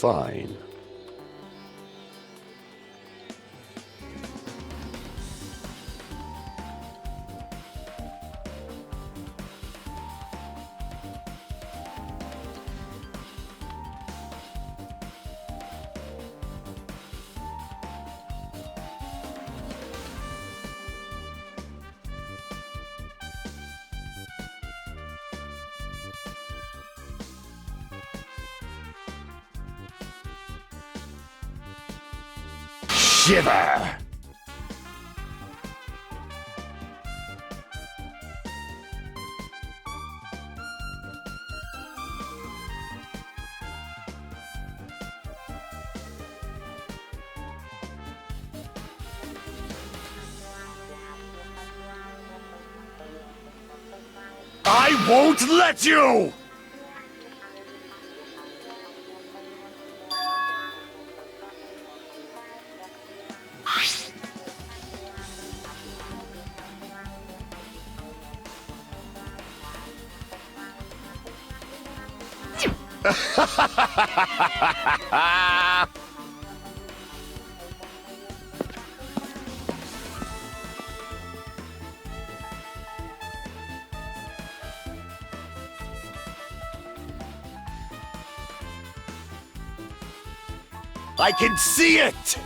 Fine. Shiver! I won't let you! I can see it!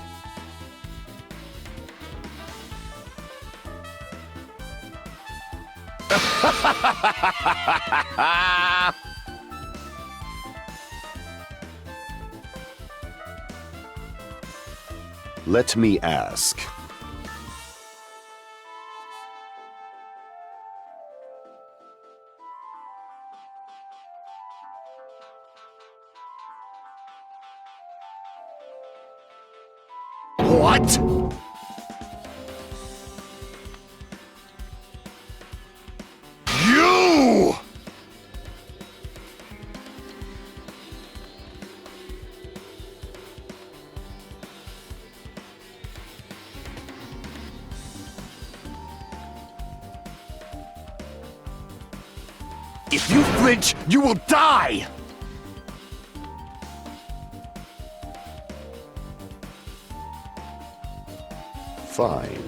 Let me ask. What? You! If you flinch, you will die! Fine.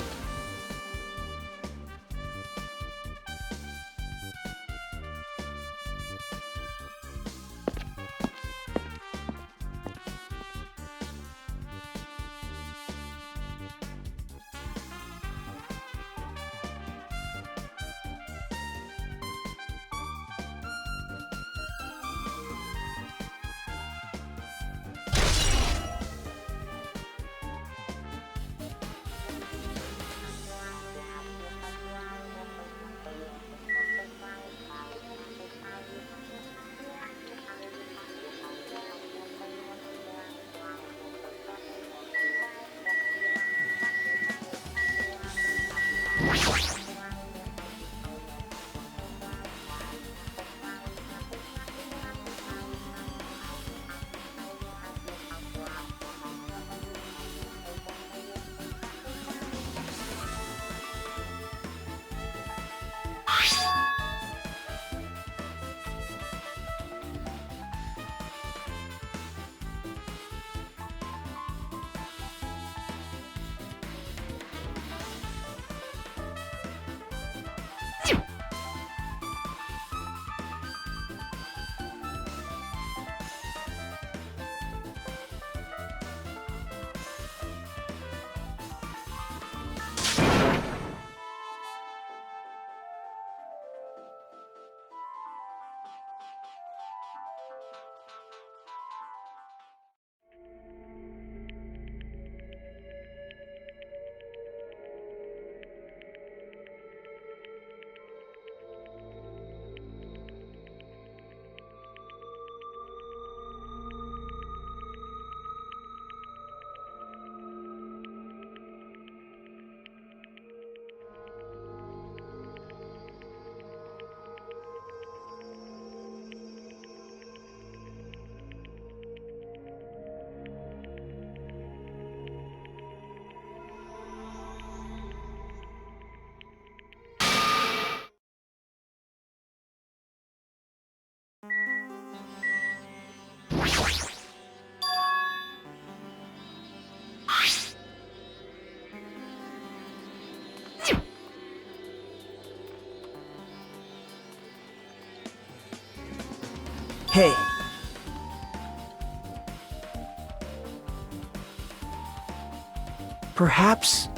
okay. Perhaps...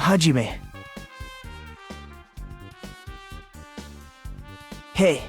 Hajime. Hey.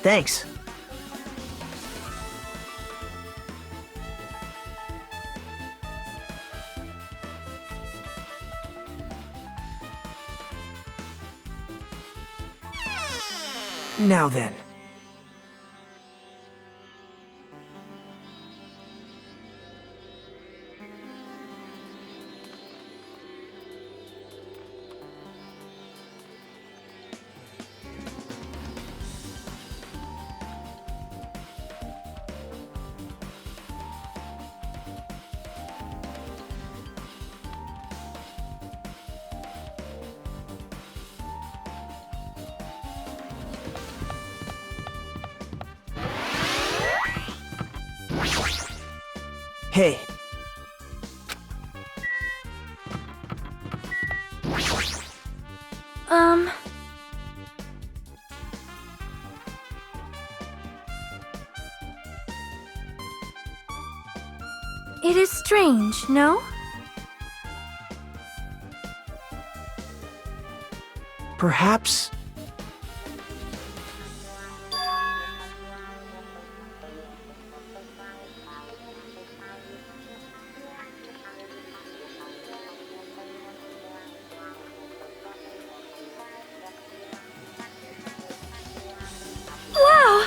Thanks. Now then. Hey. It is strange, no? Perhaps. Wow!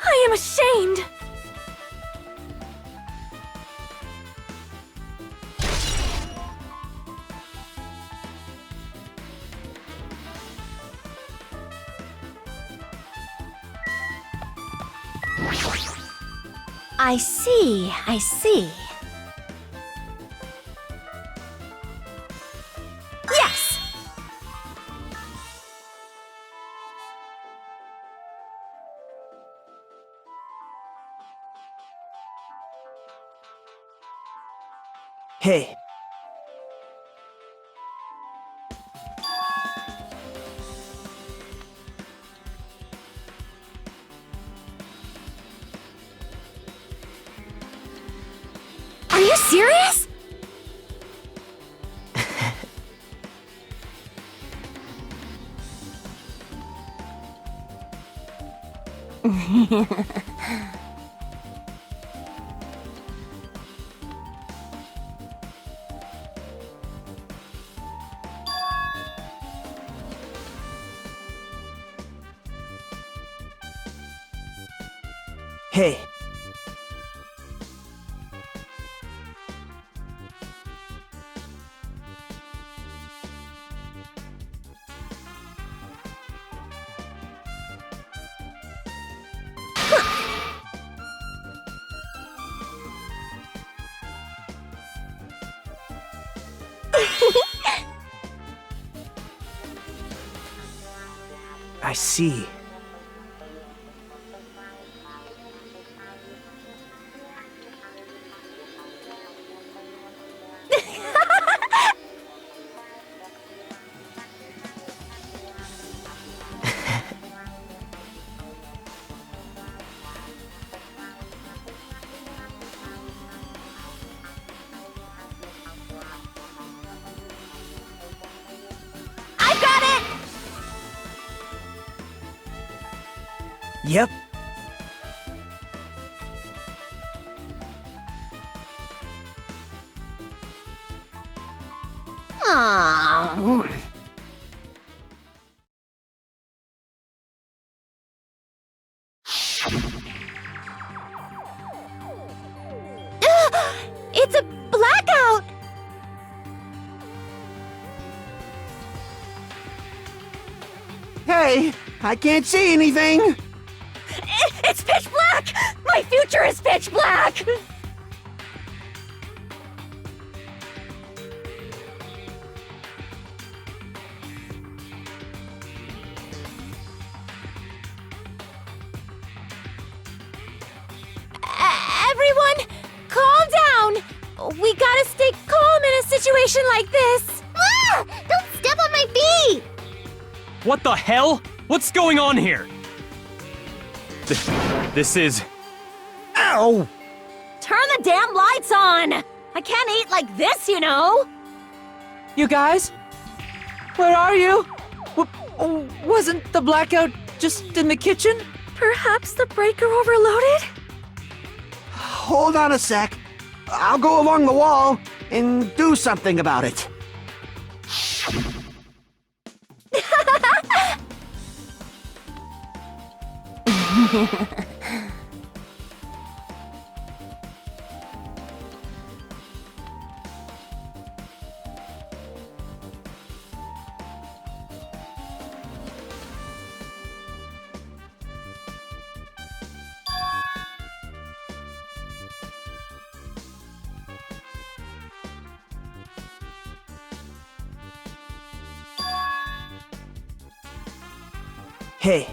I am ashamed! I see, I see. Yes! Hey. Are you serious? Hey. I see. I got it! Yep. Aww. It's a blackout! Hey, I can't see anything! It's pitch black! My future is pitch black! Everyone, calm down! We gotta stay calm in a situation like this! Ah! Don't step on my feet! What the hell? What's going on here? This is... Ow! Turn the damn lights on! I can't eat like this, you know! You guys? Where are you? Oh, wasn't the blackout just in the kitchen? Perhaps the breaker overloaded? Hold on a sec. I'll go along the wall and do something about it. Hey.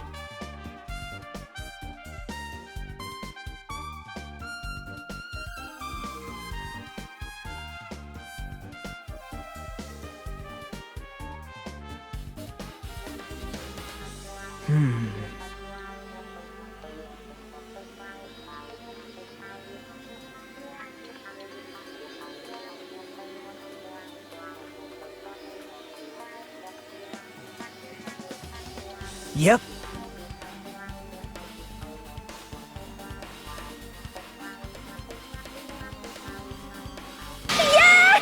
Yep. Yahoo!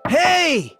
Hey!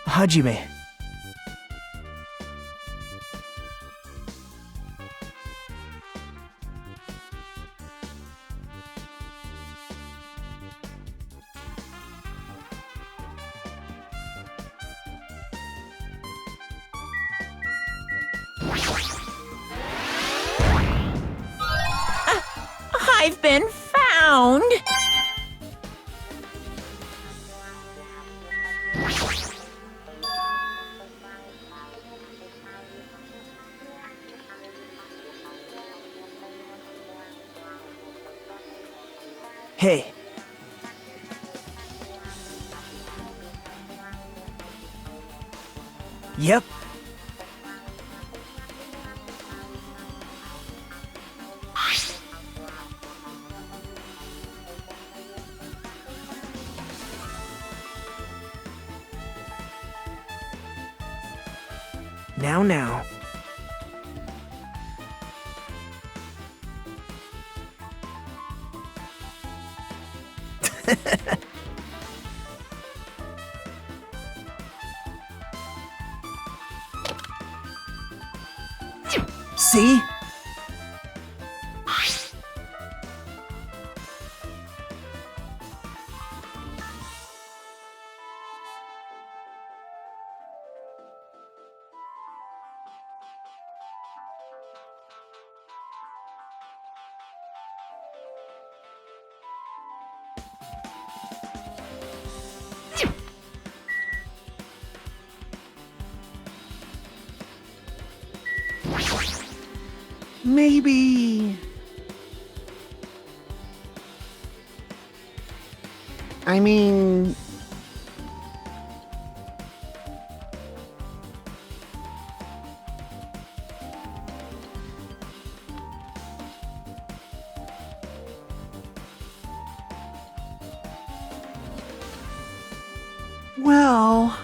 Hajime. I've been found! Hey. Yep. Now. See? Maybe... I mean... Well...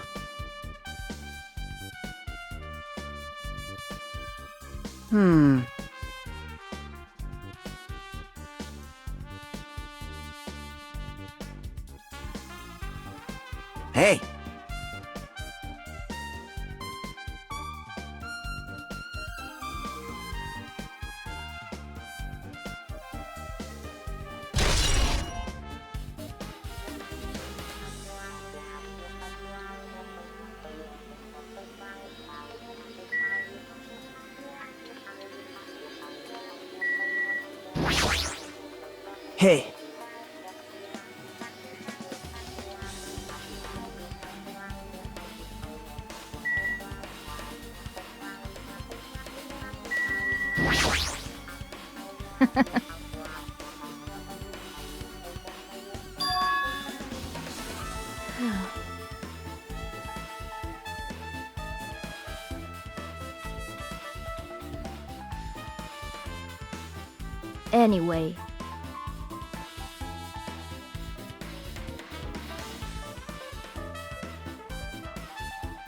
Hey! Hey. Anyway.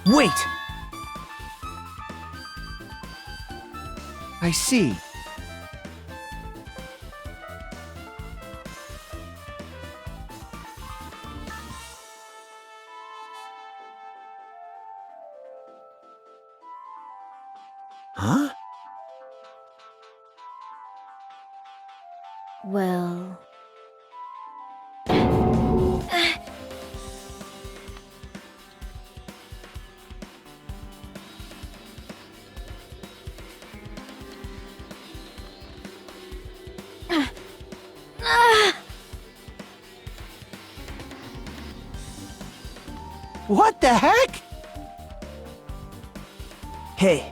Wait! I see. Huh? Well... What the heck? Hey.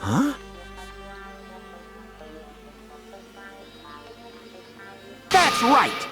Huh? That's right!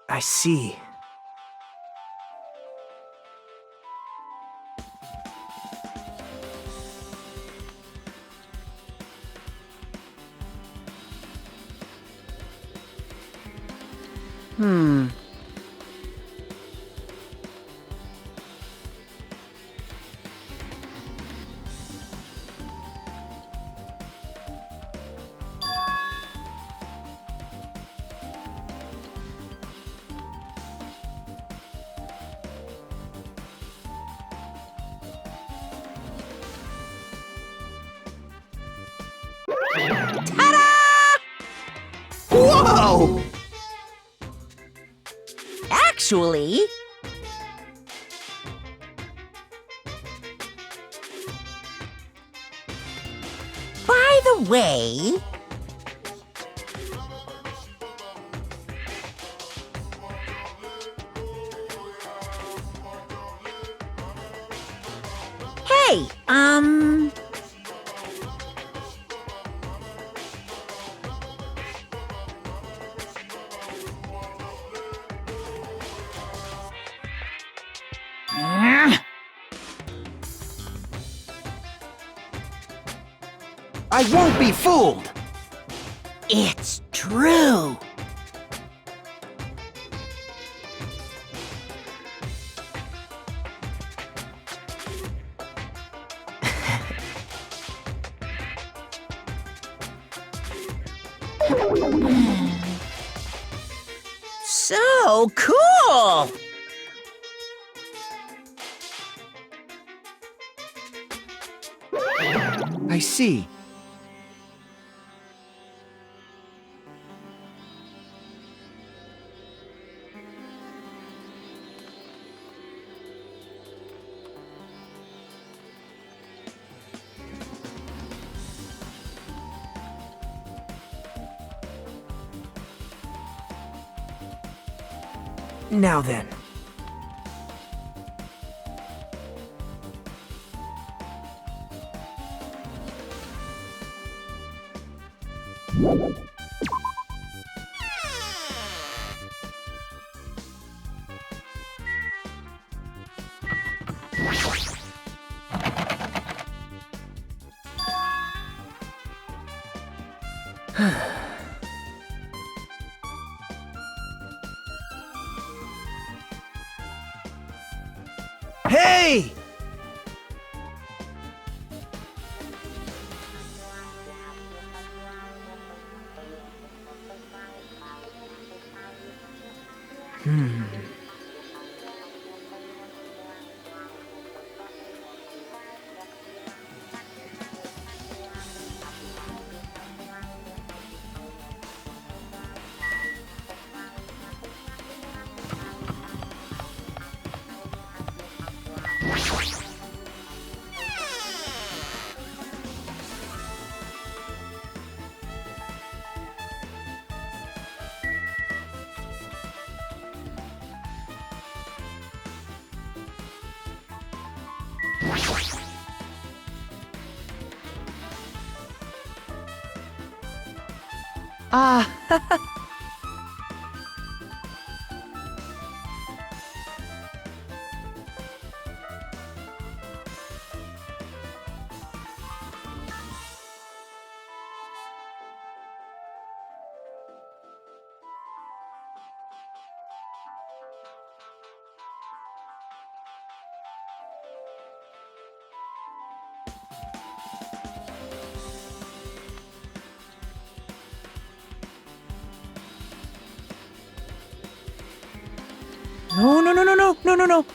I see. Whoa! Actually, by the way, hey, I won't be fooled! It's true. So cool! I see. Now then. Hey! No, no, no, no, no, no, no, no.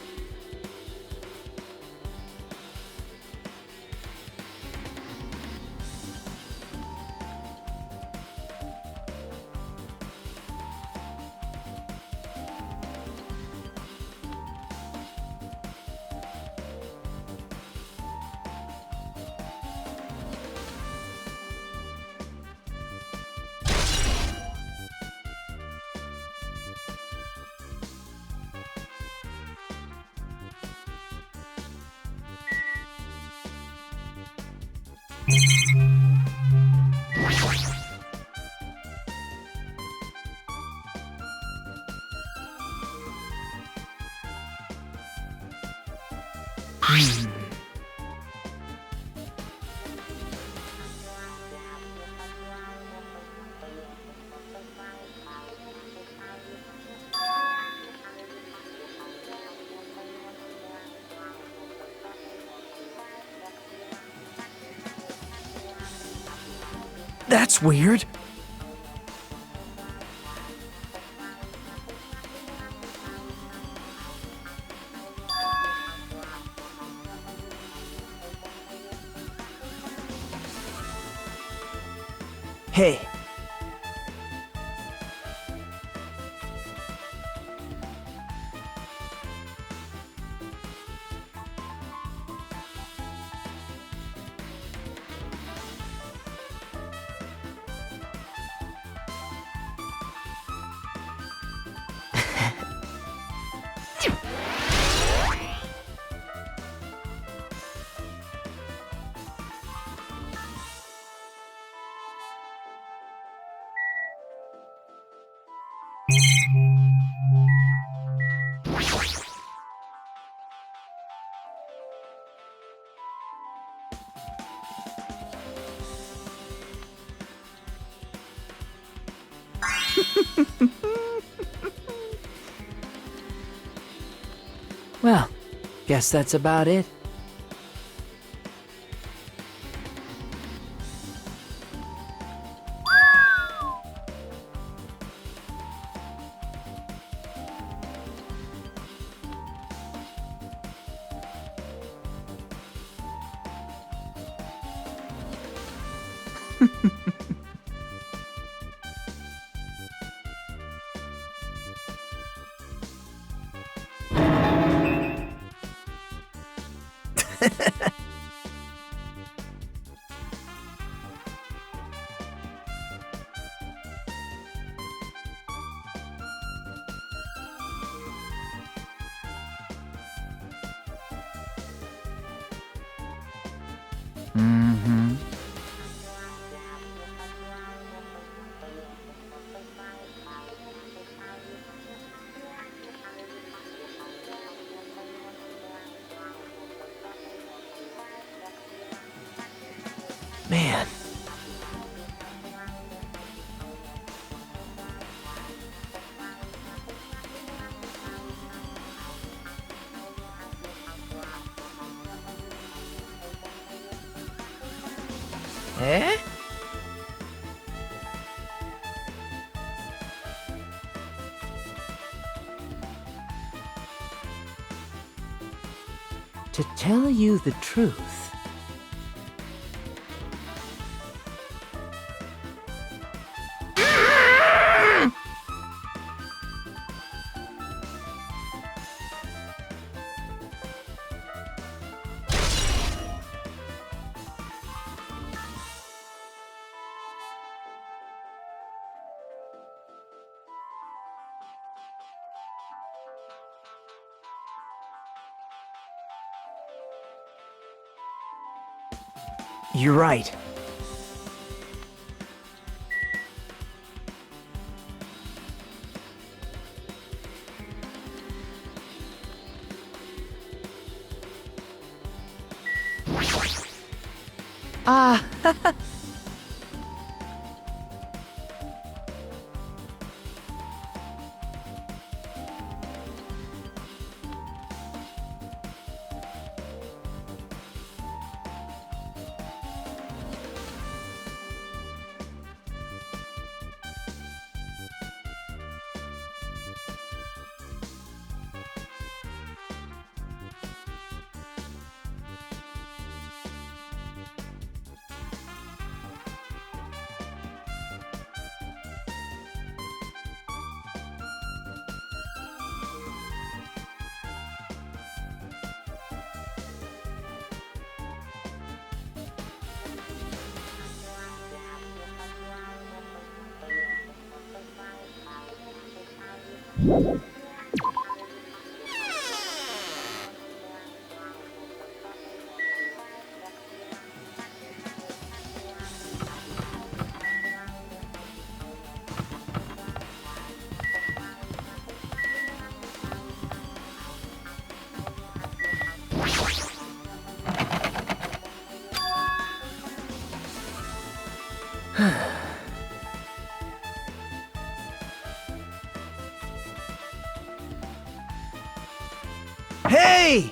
That's weird. Hey. Well, guess that's about it. Mm-hmm. Man. Eh? To tell you the truth, you're right. Ah. Hey!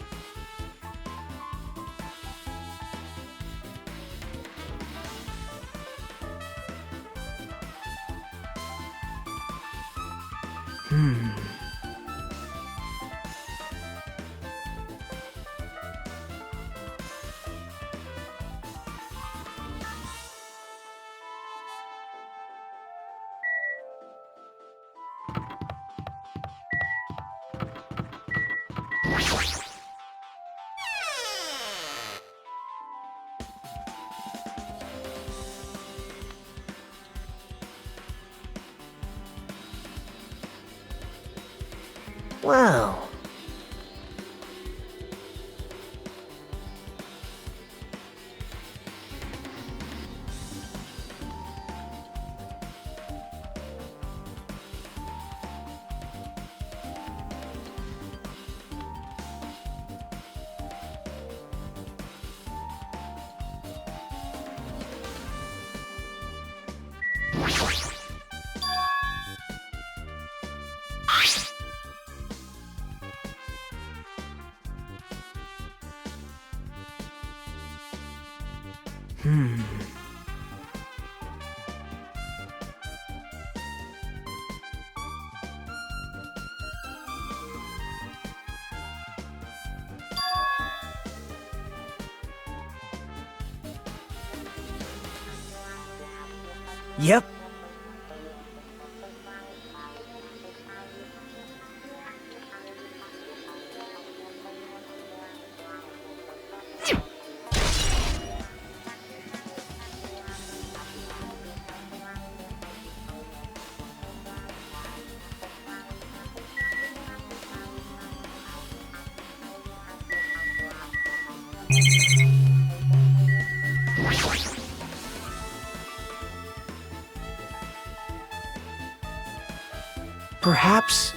Wow. Yep. Perhaps...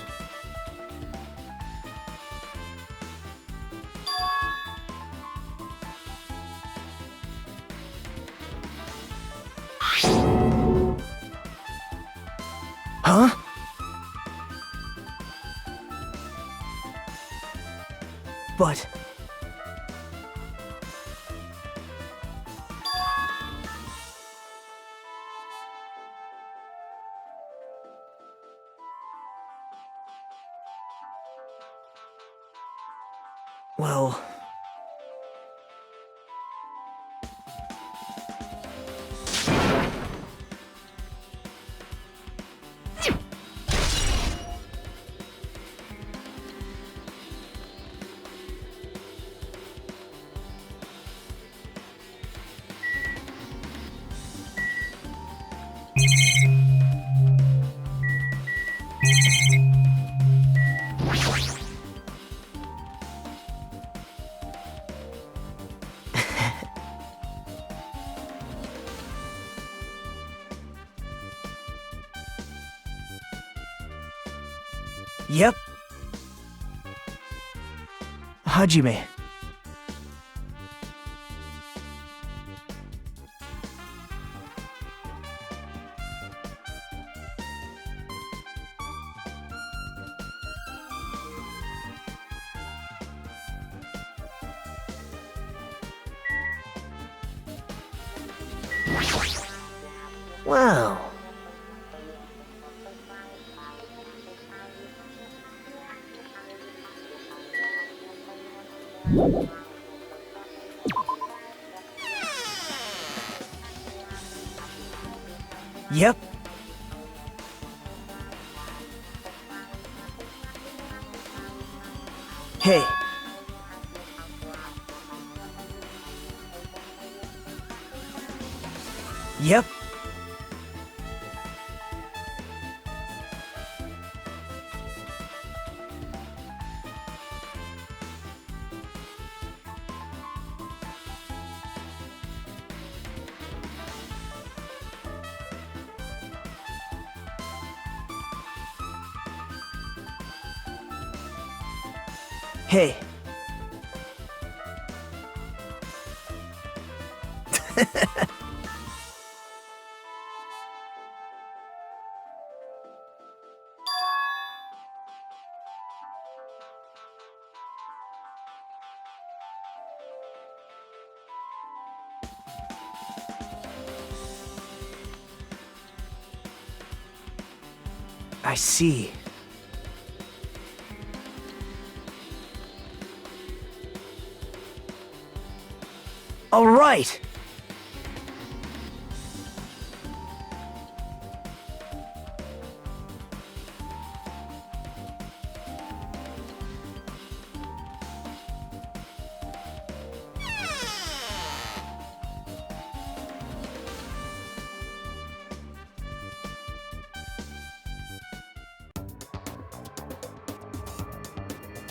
Huh? But... Well... Yep. Hajime. Wow. Yep. Hey. Yep. Hey. I see. All right.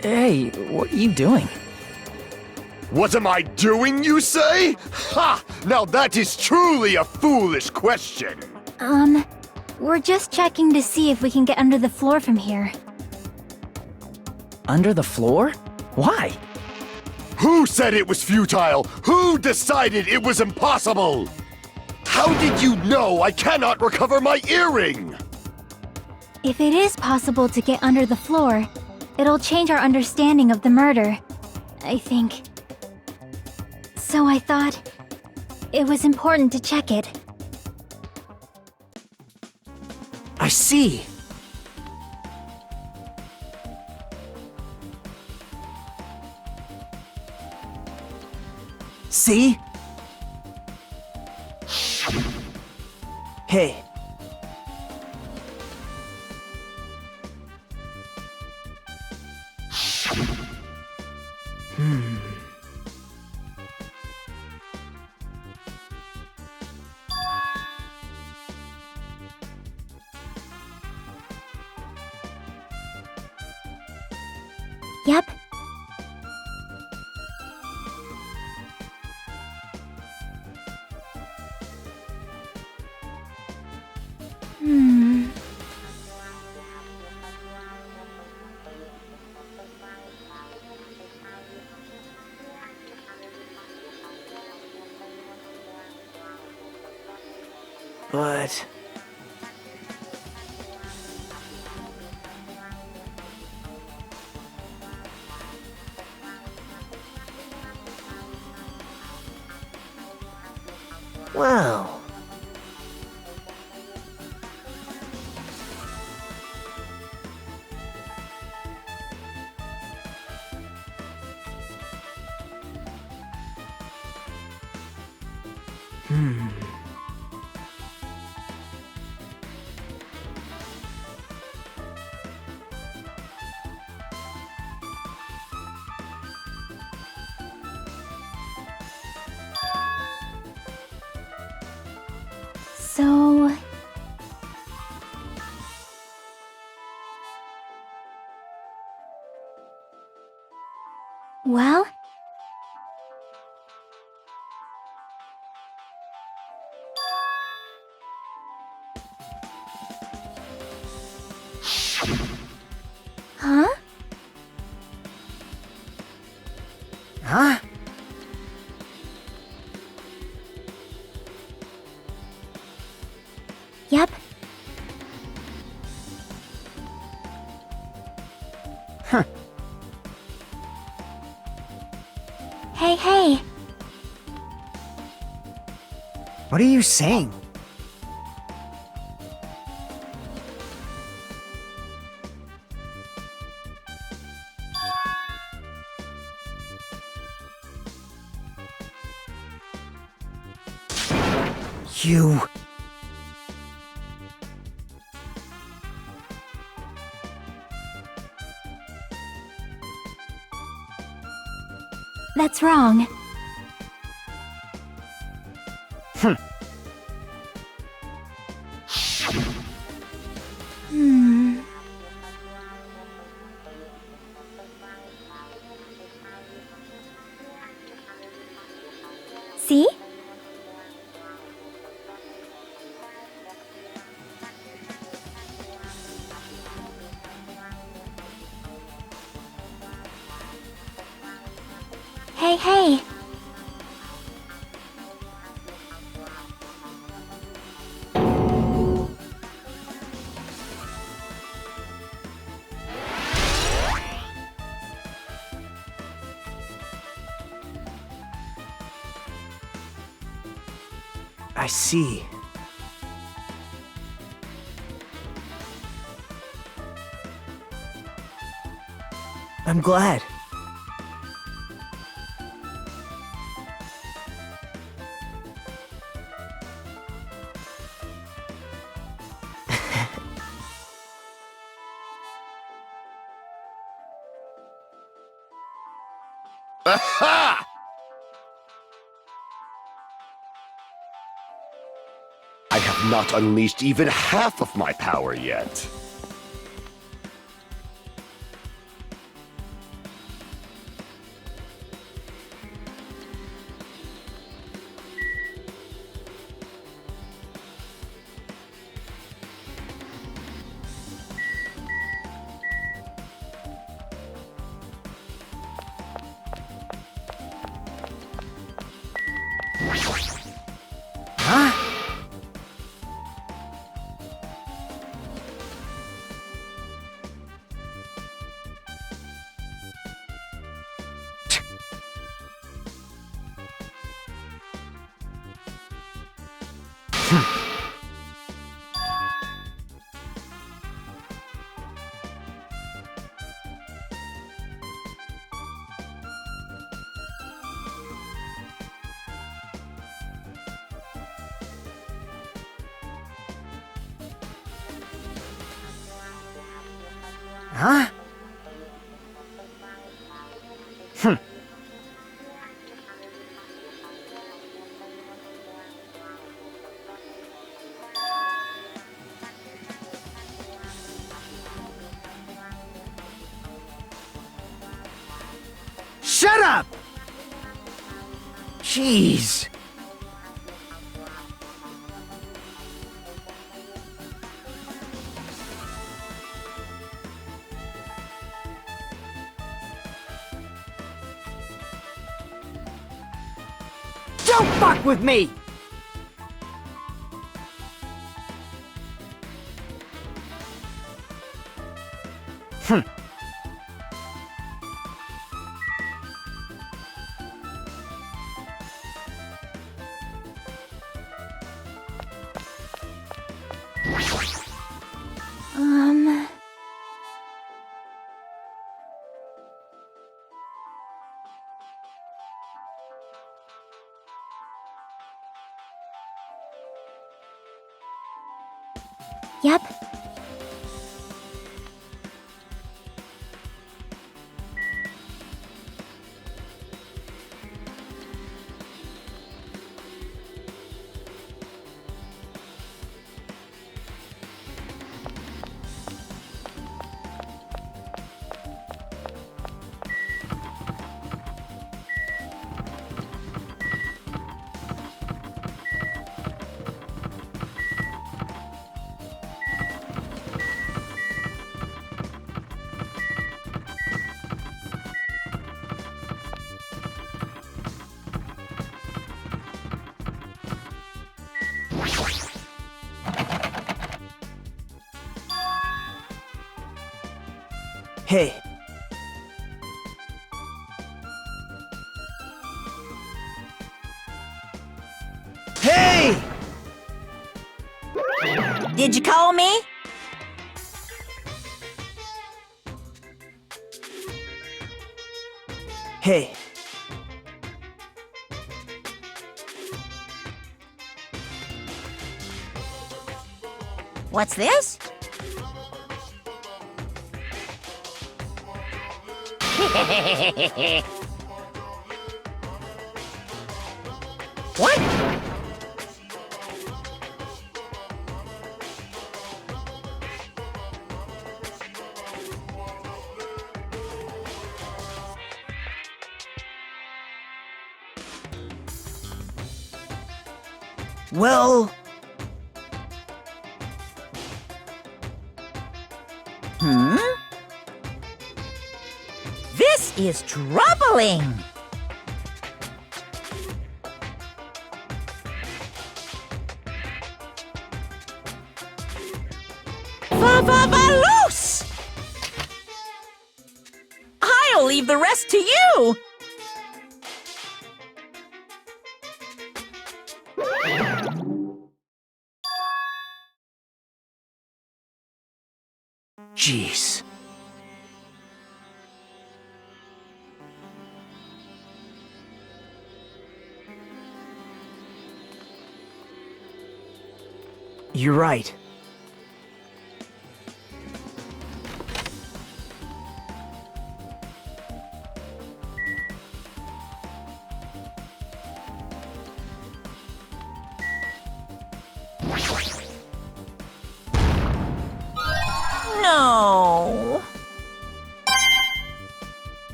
Hey, what are you doing? What am I doing, you say? Ha! Now that is truly a foolish question. We're just checking to see if we can get under the floor from here. Under the floor? Why? Who said it was futile? Who decided it was impossible? How did you know I cannot recover my earring? If it is possible to get under the floor, it'll change our understanding of the murder, I think. So I thought, It was important to check it. I see. See? Hey. Yep. But... well... So... well? Huh? Huh? Yep. Huh. Hey, hey. What are you saying? You... That's wrong. Hmm. See? Hey, hey. I see. I'm glad. Aha! I have not unleashed even half of my power yet. Huh? Huh? Shut up! Jeez. Don't fuck with me! Yep. Hey. Hey! Did you call me? Hey. What's this? What? Well, This is troubling. Loose! I'll leave the rest to you. jeez. You're right. No.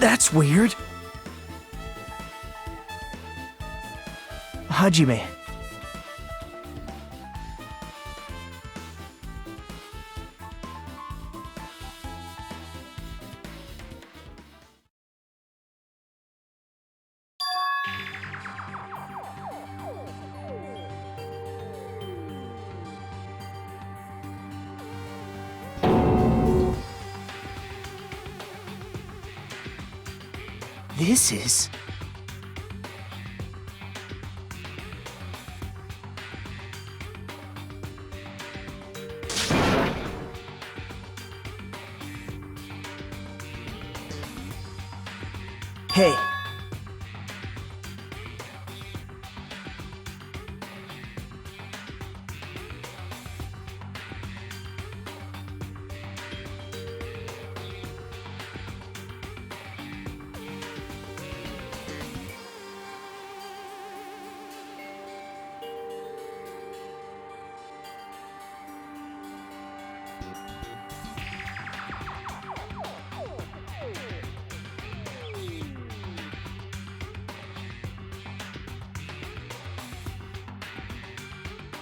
That's weird. Hajime. This is... Hey.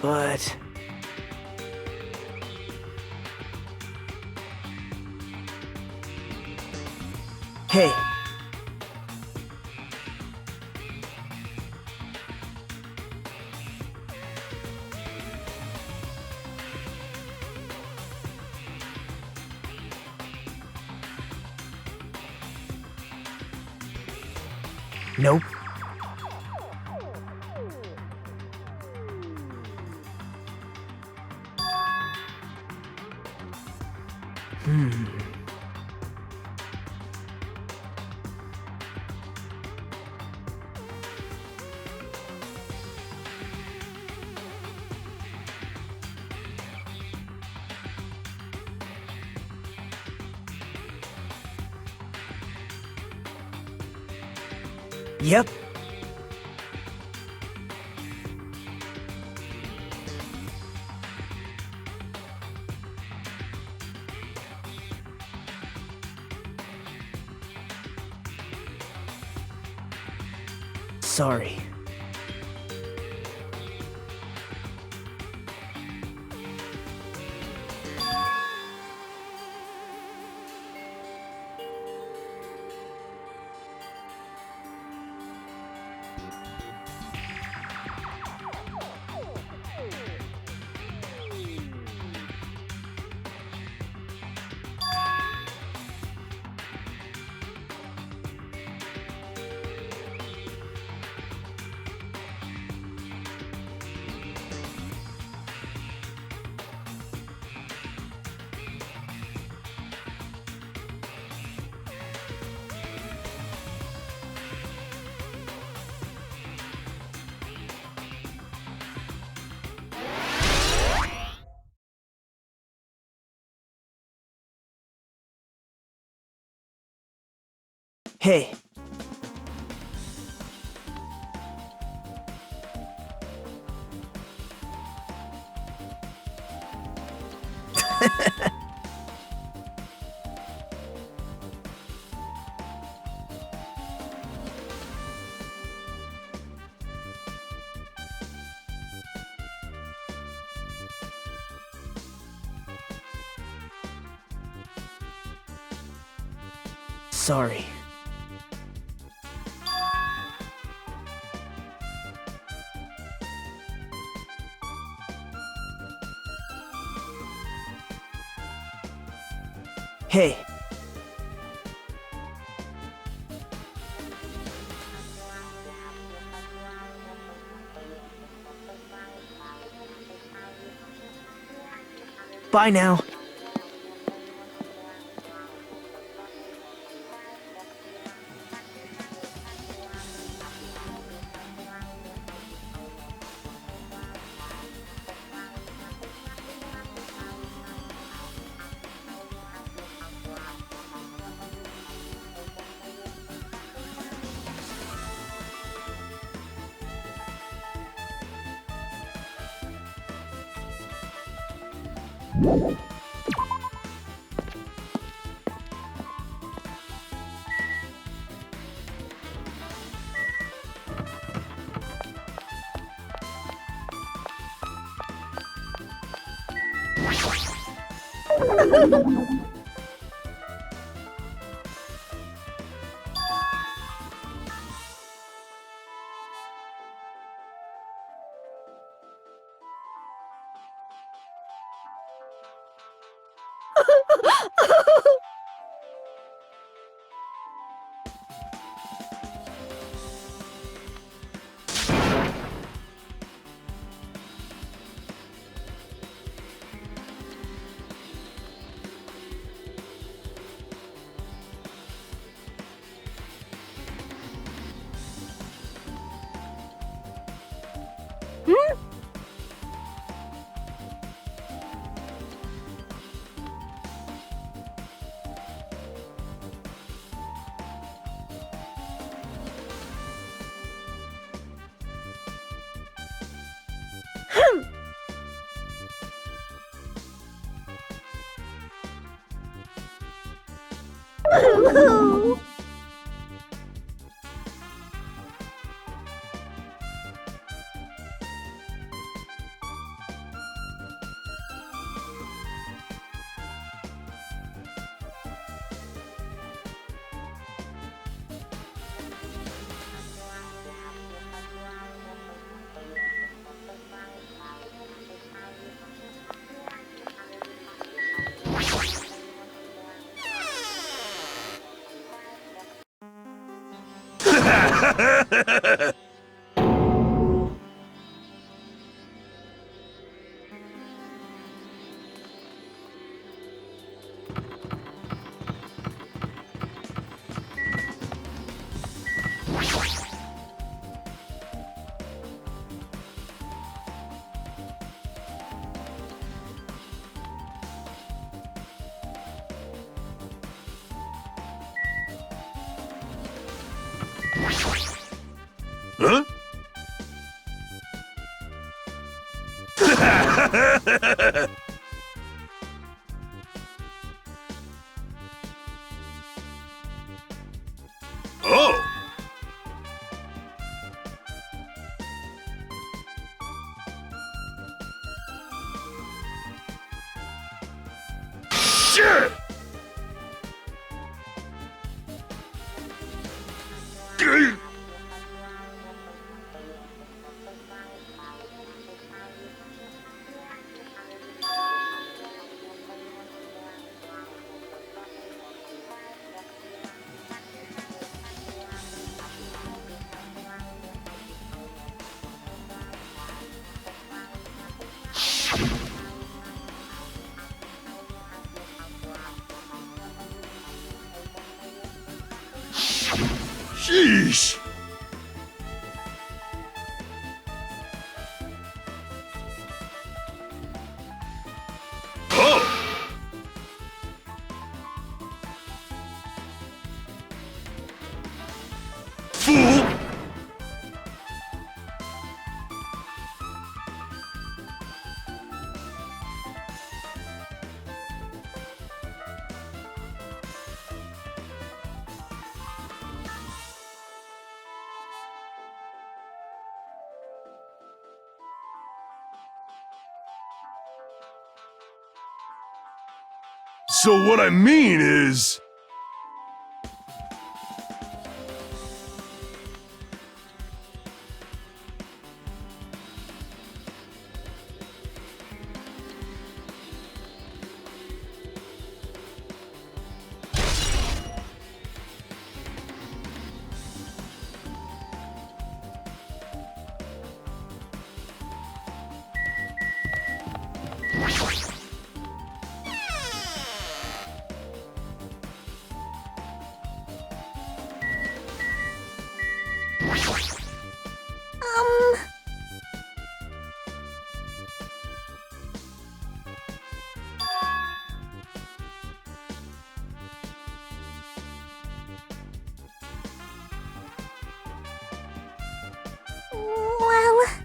But... Hey. Nope. Yep. Sorry. Hey. Sorry. Hey. Bye now. Huh? Oh! Shit! Sheesh! Oh! Fool! So what I mean is... Well...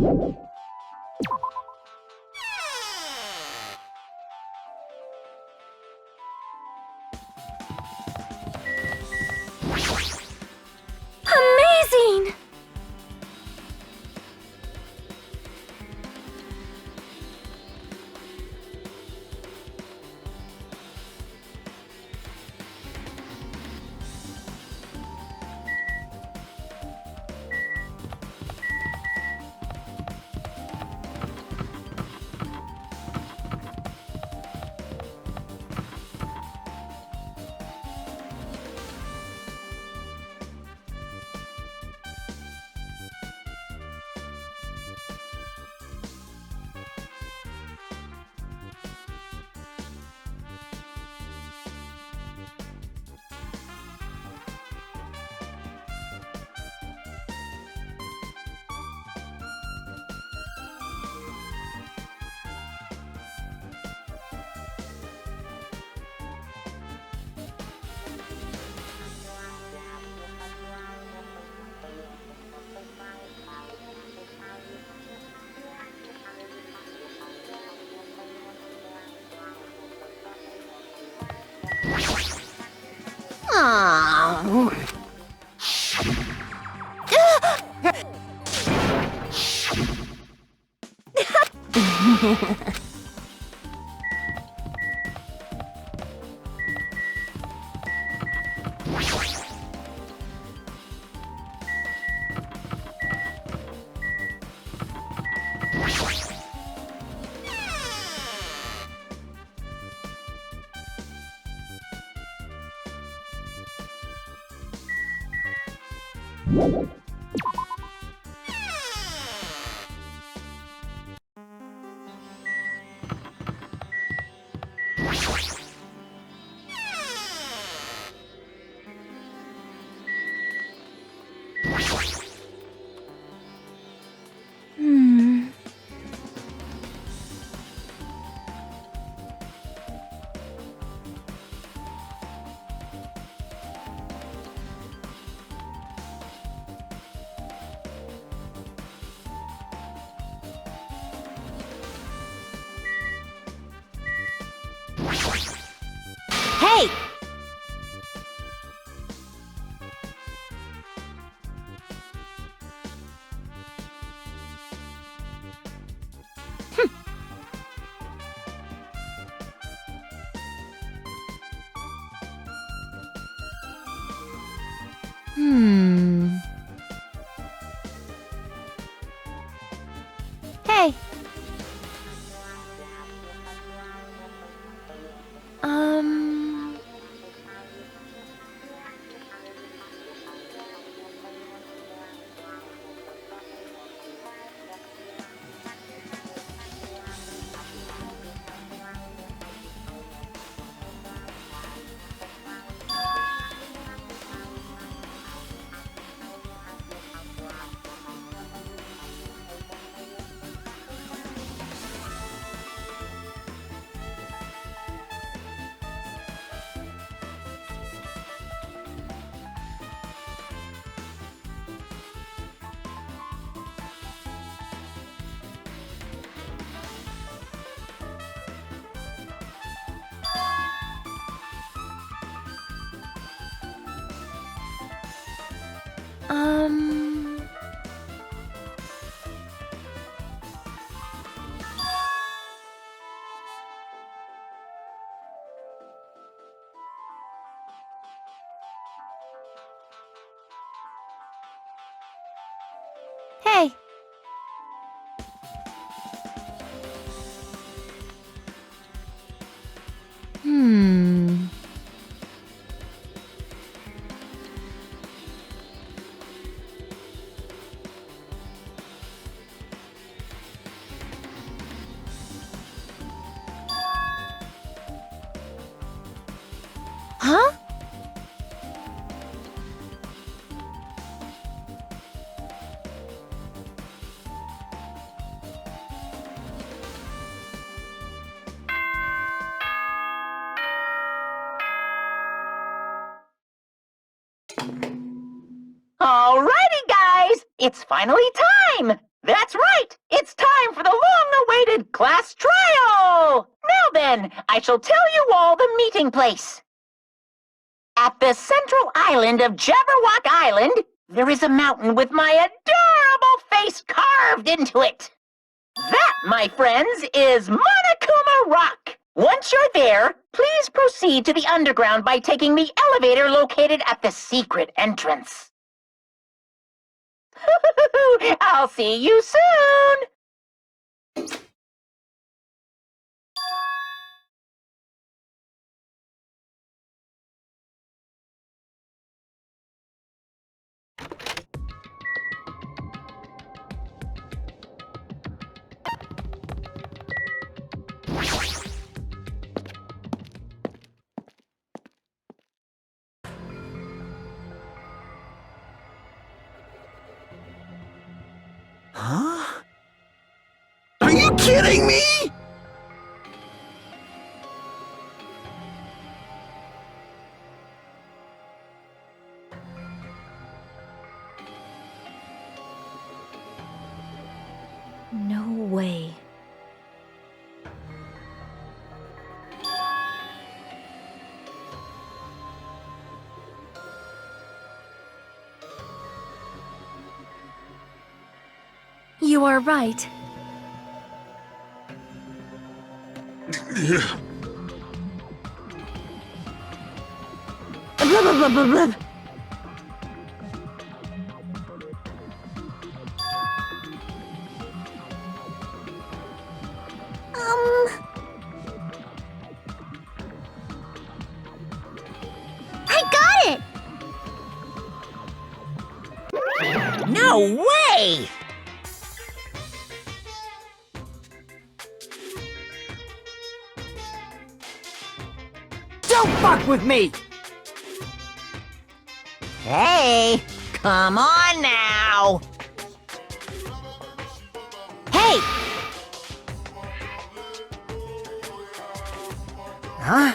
Amazing! Aww. Hey! Hey! Hey! Huh? Alrighty, guys! It's finally time! That's right! It's time for the long-awaited class trial! Now then, I shall tell you all the meeting place. At the central island of Jabberwock Island, there is a mountain with my adorable face carved into it. That, my friends, is Monokuma Rock. Once you're there, please proceed to the underground by taking the elevator located at the secret entrance. I'll see you soon! Huh? Are you kidding me? No way. You are right. Blah, blah, blah, blah, blah. I got it! No way! Don't fuck with me! Hey, come on now! Hey! Huh?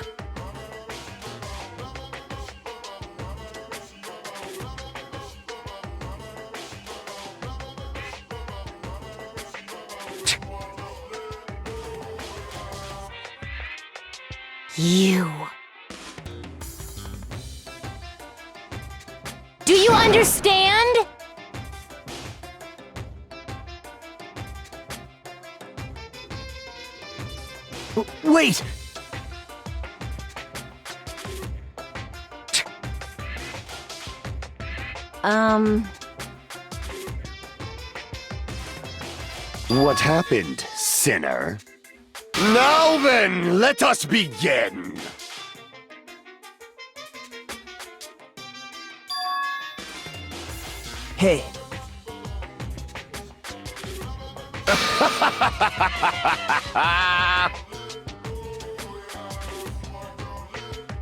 You. Do you understand? Wait! What happened, sinner? Now then, let us begin! Hey,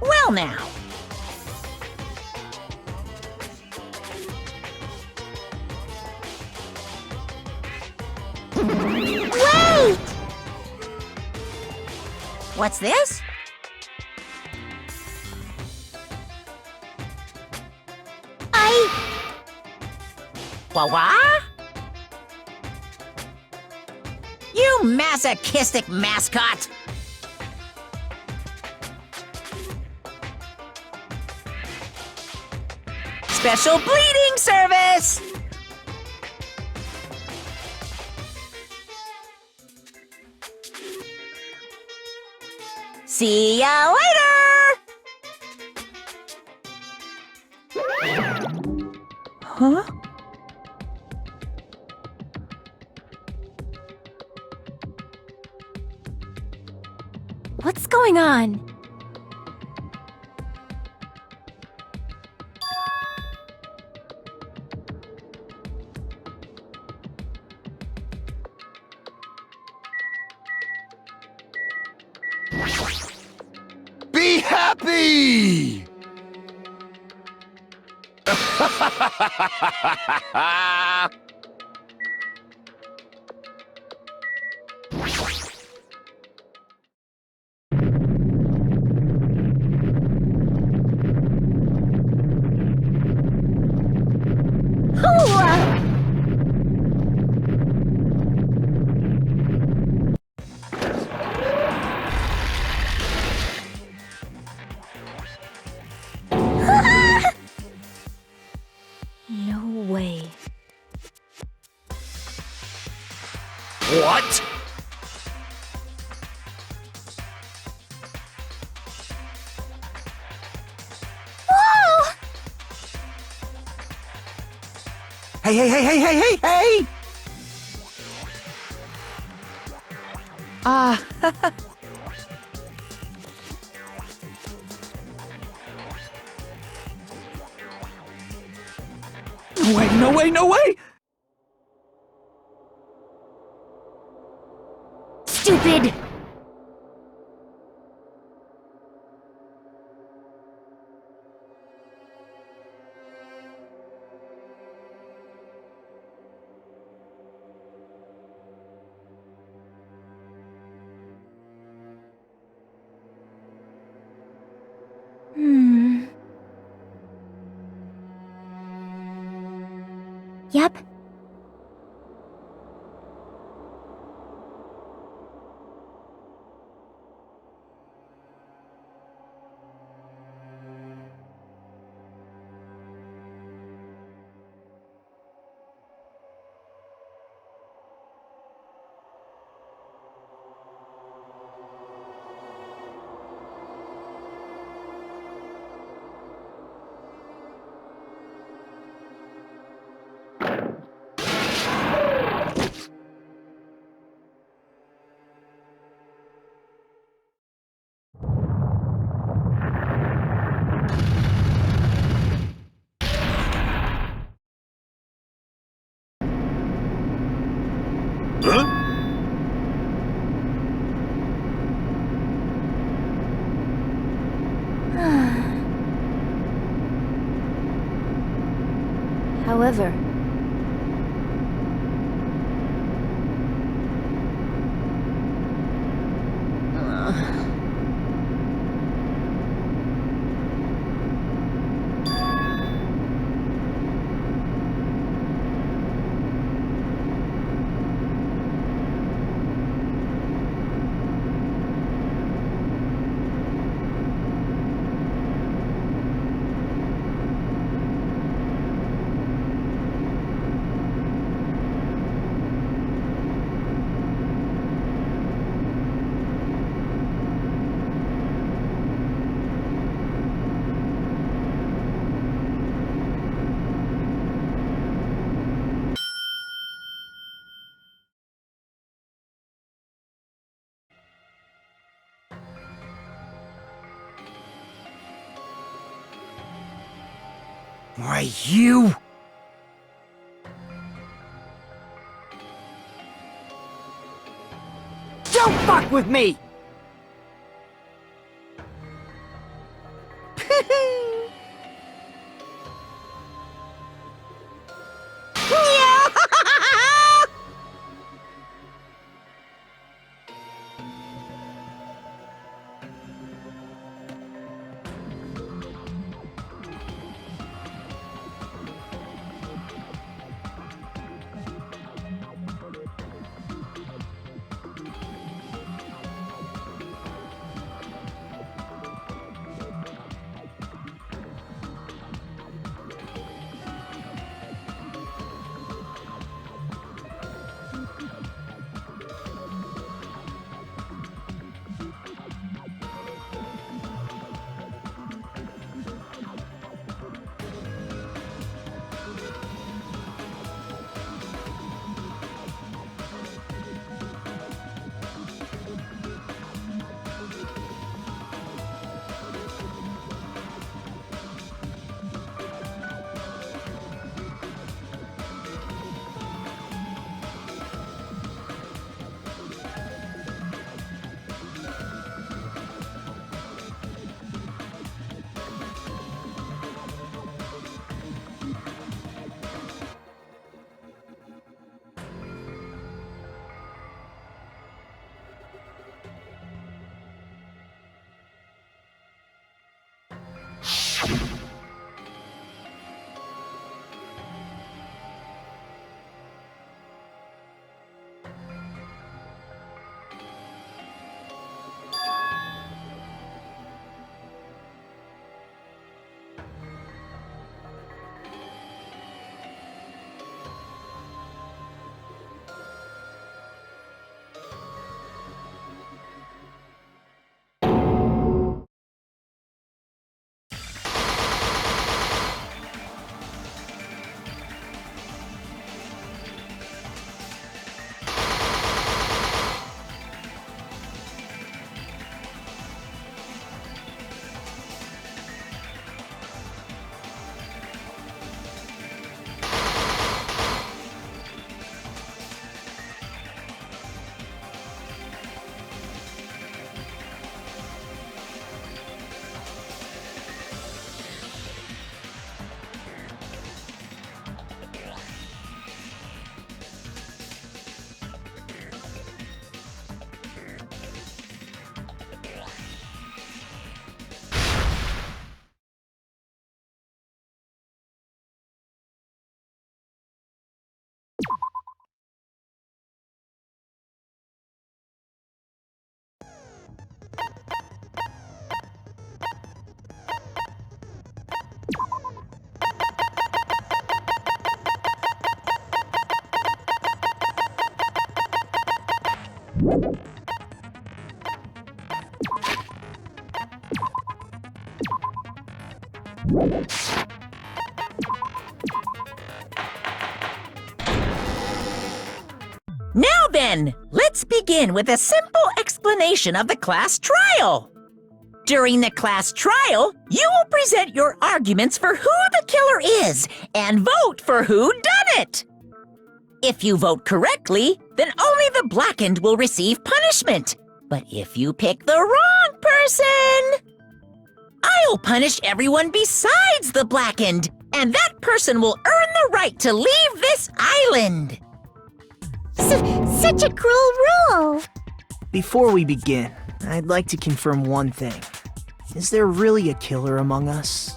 Well now. Wait! What's this? What? You masochistic mascot! Special bleeding service! See ya later! huh? What's going on? Be happy! Hey, hey, hey, hey, hey, hey, hey! No way, no way, no way! Stupid! Yep. However, Why, you... Don't fuck with me! Now then, let's begin with a simple explanation of the class trial. During the class trial, you will present your arguments for who the killer is and vote for who done it. If you vote correctly, then only the blackened will receive punishment. But if you pick the wrong person, I'll punish everyone besides the blackened, and that person will earn the right to leave this island. Such a cruel rule! Before we begin, I'd like to confirm one thing. Is there really a killer among us?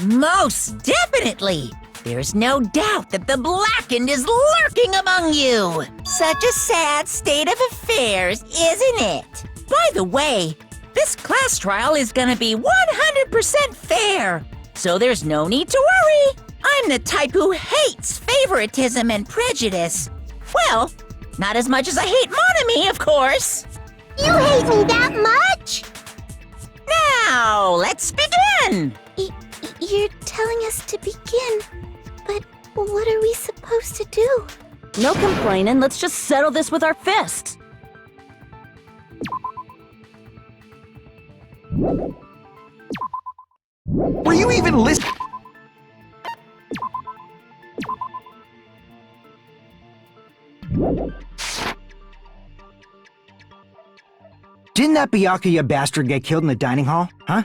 Most definitely! There's no doubt that the blackened is lurking among you! Such a sad state of affairs, isn't it? By the way, this class trial is gonna be 100% fair, so there's no need to worry. I'm the type who hates favoritism and prejudice. Well, not as much as I hate Monami, of course. You hate me that much? Now, let's begin! You're telling us to begin, but what are we supposed to do? No complaining, let's just settle this with our fists. Were you even listening? Didn't that Byakuya bastard get killed in the dining hall, huh?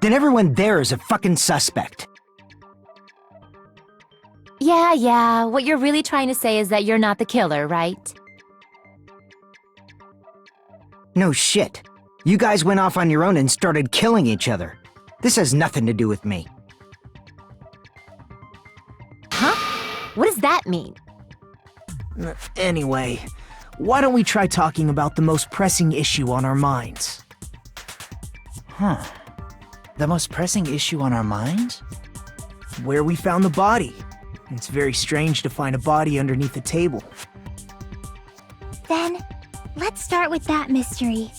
Then everyone there is a fucking suspect. Yeah, what you're really trying to say is that you're not the killer, right? No shit. You guys went off on your own and started killing each other. This has nothing to do with me. Huh? What does that mean? Anyway, why don't we try talking about the most pressing issue on our minds? Huh. The most pressing issue on our minds? Where we found the body. It's very strange to find a body underneath a table. Then, let's start with that mystery.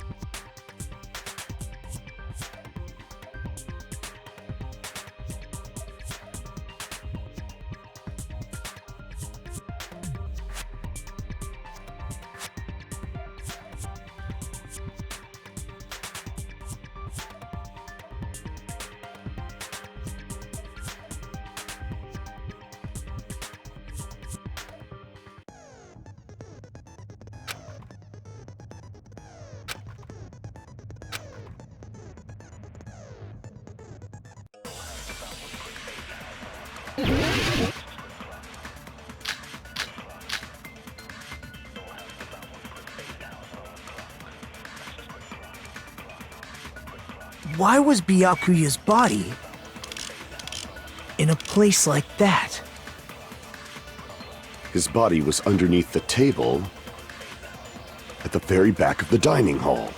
Why was Byakuya's body in a place like that? His body was underneath the table at the very back of the dining hall.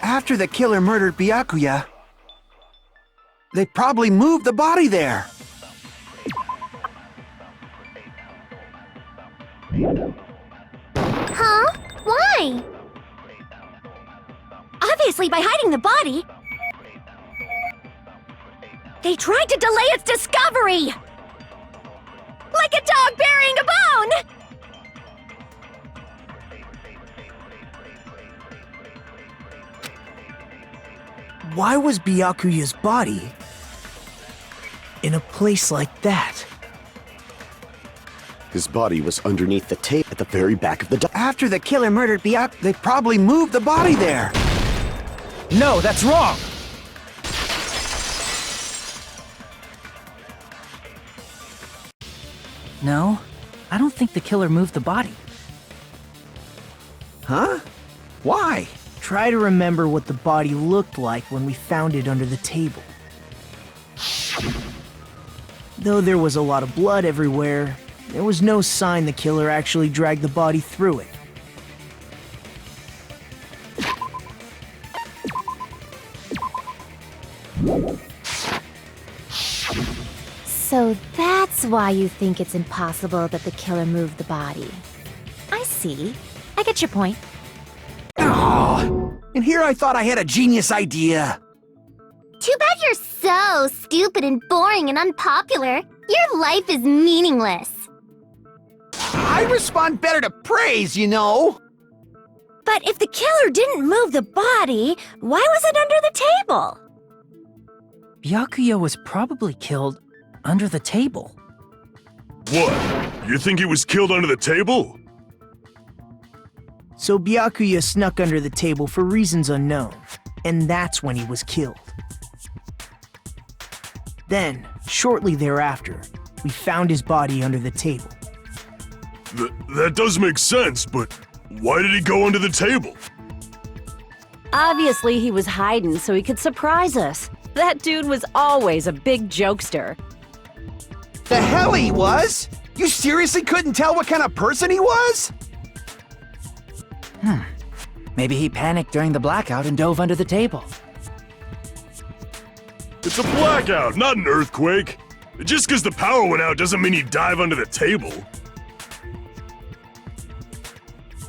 After the killer murdered Byakuya, they probably moved the body there. Huh? Why? Obviously by hiding the body. They tried to delay its discovery! Like a dog burying a bone! Why was Byakuya's body in a place like that? His body was underneath the tape at the very back of the After the killer murdered Byakuya, they probably moved the body there. No, that's wrong! No, I don't think the killer moved the body. Huh? Why? Try to remember what the body looked like when we found it under the table. Though there was a lot of blood everywhere, there was no sign the killer actually dragged the body through it. So that's why you think it's impossible that the killer moved the body. I see. I get your point. Oh, and here I thought I had a genius idea. Too bad you're so stupid and boring and unpopular. Your life is meaningless. I respond better to praise, you know. But if the killer didn't move the body, why was it under the table? Byakuya was probably killed under the table. What? You think he was killed under the table? So Byakuya snuck under the table for reasons unknown, and that's when he was killed. Then, shortly thereafter, we found his body under the table. That does make sense, but why did he go under the table? Obviously, he was hiding so he could surprise us. That dude was always a big jokester. The hell he was? You seriously couldn't tell what kind of person he was? Maybe he panicked during the blackout and dove under the table. It's a blackout, not an earthquake. Just because the power went out doesn't mean you dive under the table.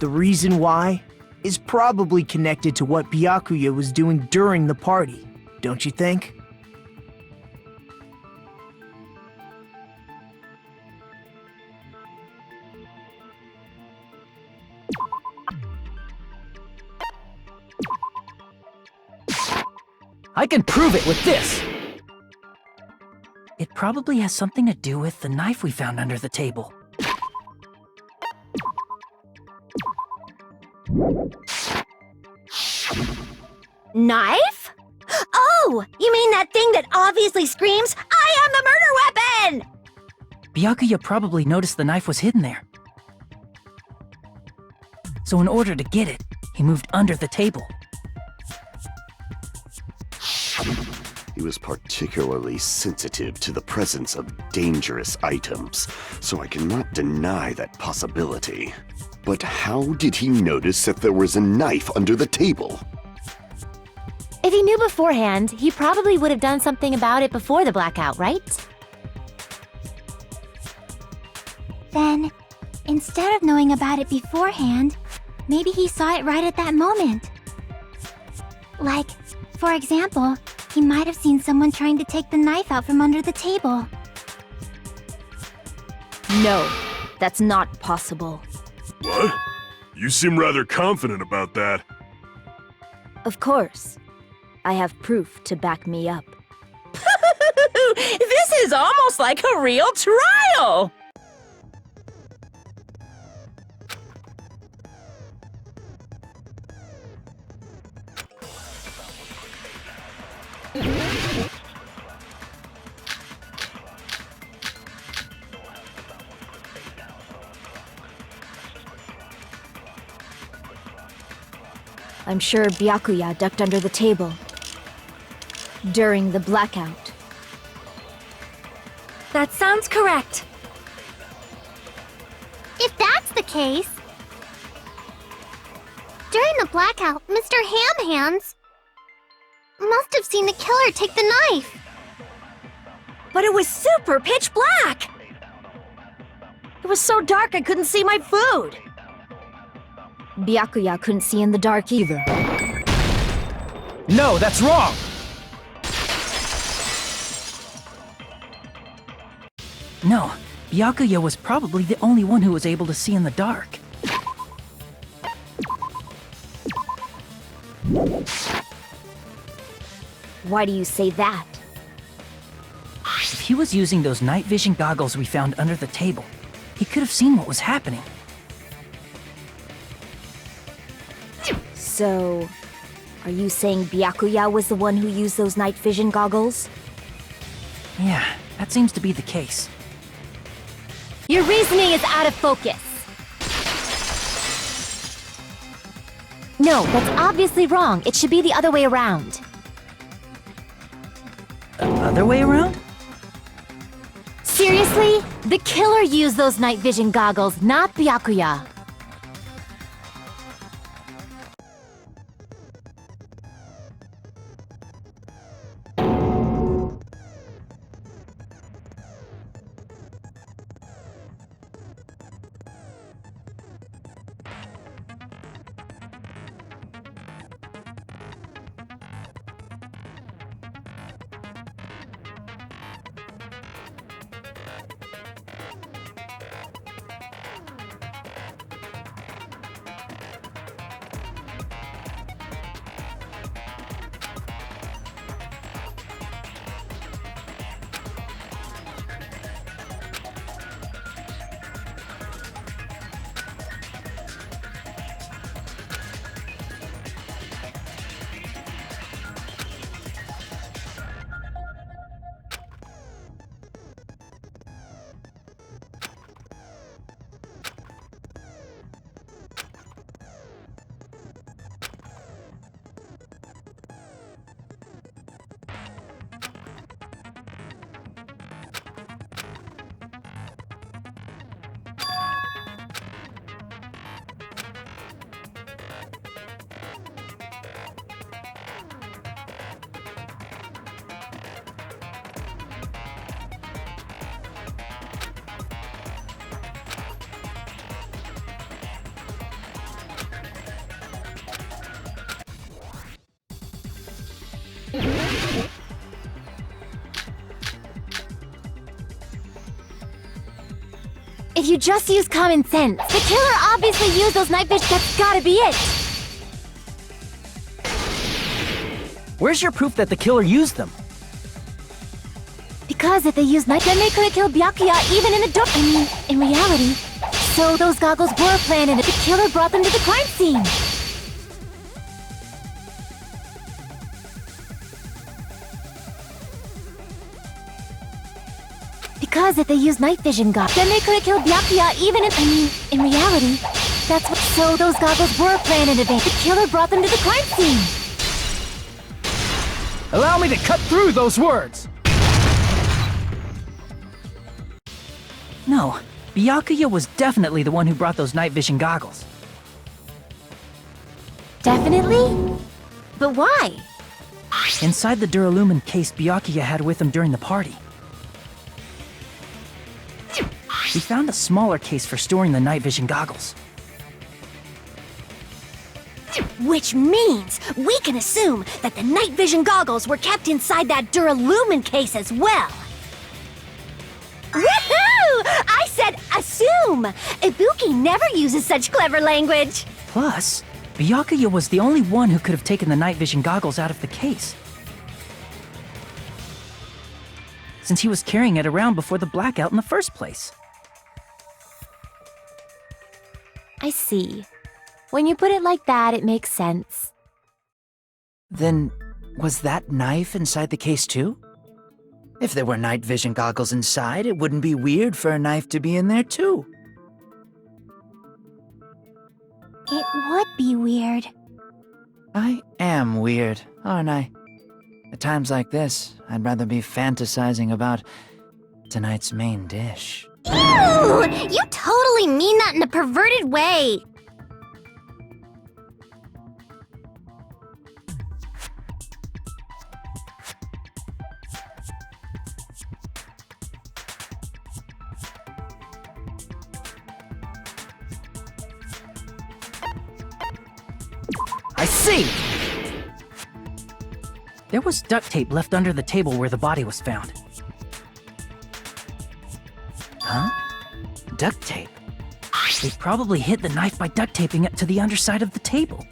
The reason why is probably connected to what Byakuya was doing during the party, don't you think? I can prove it with this! It probably has something to do with the knife we found under the table. Knife? Oh, you mean that thing that obviously screams, "I am the murder weapon!" Byakuya probably noticed the knife was hidden there. So in order to get it, he moved under the table. He was particularly sensitive to the presence of dangerous items, so I cannot deny that possibility. But how did he notice that there was a knife under the table? If he knew beforehand, he probably would have done something about it before the blackout, right? Then, instead of knowing about it beforehand, maybe he saw it right at that moment. Like, for example, he might have seen someone trying to take the knife out from under the table. No, that's not possible. What? You seem rather confident about that. Of course. I have proof to back me up. This is almost like a real trial! I'm sure Byakuya ducked under the table during the blackout. That sounds correct. If that's the case... During the blackout, Mr. Ham Hands must have seen the killer take the knife. But it was super pitch black! It was so dark I couldn't see my food! Byakuya couldn't see in the dark either. No, that's wrong! No, Byakuya was probably the only one who was able to see in the dark. Why do you say that? If he was using those night vision goggles we found under the table, he could have seen what was happening. So, are you saying Byakuya was the one who used those night vision goggles? Yeah, that seems to be the case. Your reasoning is out of focus. No, that's obviously wrong. It should be the other way around. The other way around? Seriously? The killer used those night vision goggles, not Byakuya. If you just use common sense, the killer obviously used those night vision. That's gotta be it. Where's your proof that the killer used them? Because if they used night, then they could have killed Byakuya even in the dark. I mean, in reality. So those goggles were planted. The killer brought them to the crime scene. Because if they used night vision goggles, then they could have killed Byakuya even in... I mean, in reality. That's what... So those goggles were planned in advance. The killer brought them to the crime scene. Allow me to cut through those words! No, Byakuya was definitely the one who brought those night vision goggles. Definitely? But why? Inside the Duralumin case Byakuya had with him during the party, we found a smaller case for storing the night vision goggles. Which means we can assume that the night vision goggles were kept inside that Duralumin case as well. Woohoo! I said assume! Ibuki never uses such clever language. Plus, Byakuya was the only one who could have taken the night vision goggles out of the case, since he was carrying it around before the blackout in the first place. I see. When you put it like that, it makes sense. Then, was that knife inside the case too? If there were night vision goggles inside, it wouldn't be weird for a knife to be in there too. It would be weird. I am weird, aren't I? At times like this, I'd rather be fantasizing about tonight's main dish. Ew! You totally mean that in a perverted way. I see! There was duct tape left under the table where the body was found. Huh? Duct tape? They probably hid the knife by duct taping it to the underside of the table.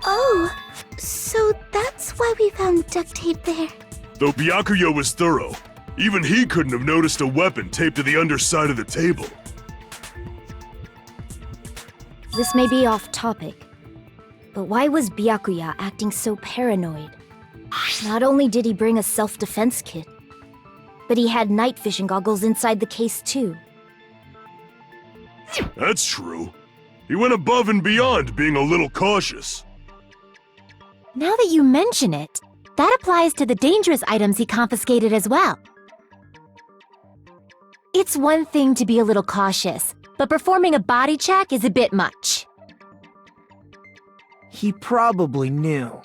Oh, so that's why we found duct tape there. Though Byakuya was thorough, even he couldn't have noticed a weapon taped to the underside of the table. This may be off topic, but why was Byakuya acting so paranoid? Not only did he bring a self-defense kit, but he had night vision goggles inside the case too. That's true. He went above and beyond being a little cautious. Now that you mention it, that applies to the dangerous items he confiscated as well. It's one thing to be a little cautious, but performing a body check is a bit much. He probably knew.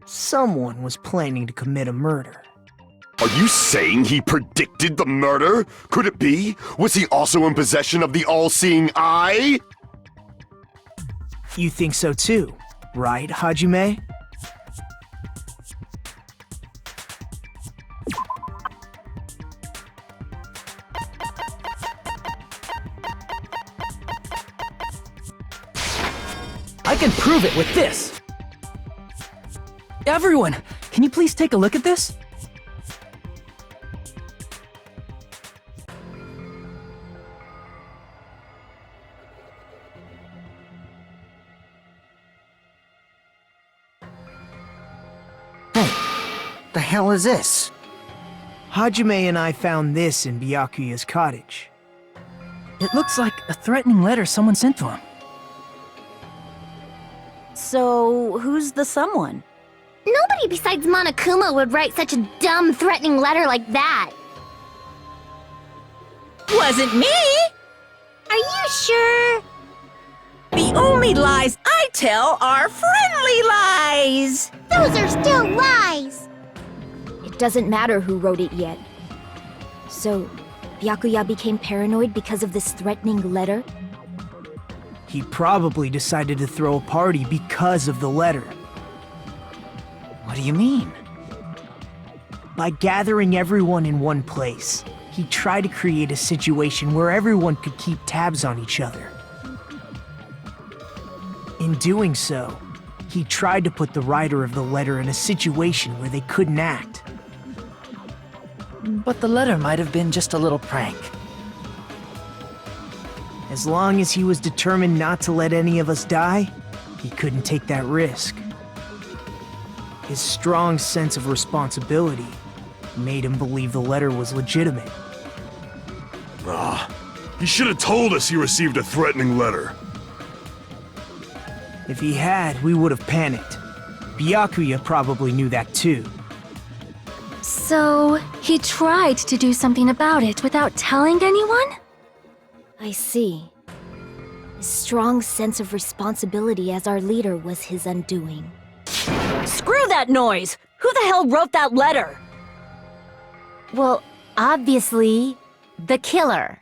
Someone was planning to commit a murder. Are you saying he predicted the murder? Could it be? Was he also in possession of the all-seeing eye? You think so too, right, Hajime? I can prove it with this! Everyone, can you please take a look at this? The hell is this? Hajime and I found this in Byakuya's cottage. It looks like a threatening letter someone sent to him. So, who's the someone? Nobody besides Monokuma would write such a dumb, threatening letter like that. Wasn't me! Are you sure? The only lies I tell are friendly lies! Those are still lies! It doesn't matter who wrote it yet. So, Byakuya became paranoid because of this threatening letter? He probably decided to throw a party because of the letter. What do you mean? By gathering everyone in one place, he tried to create a situation where everyone could keep tabs on each other. In doing so, he tried to put the writer of the letter in a situation where they couldn't act. But the letter might have been just a little prank. As long as he was determined not to let any of us die, he couldn't take that risk. His strong sense of responsibility made him believe the letter was legitimate. He should have told us he received a threatening letter. If he had, we would have panicked. Byakuya probably knew that too. So, he tried to do something about it without telling anyone? I see. His strong sense of responsibility as our leader was his undoing. Screw that noise! Who the hell wrote that letter? Well, obviously, the killer.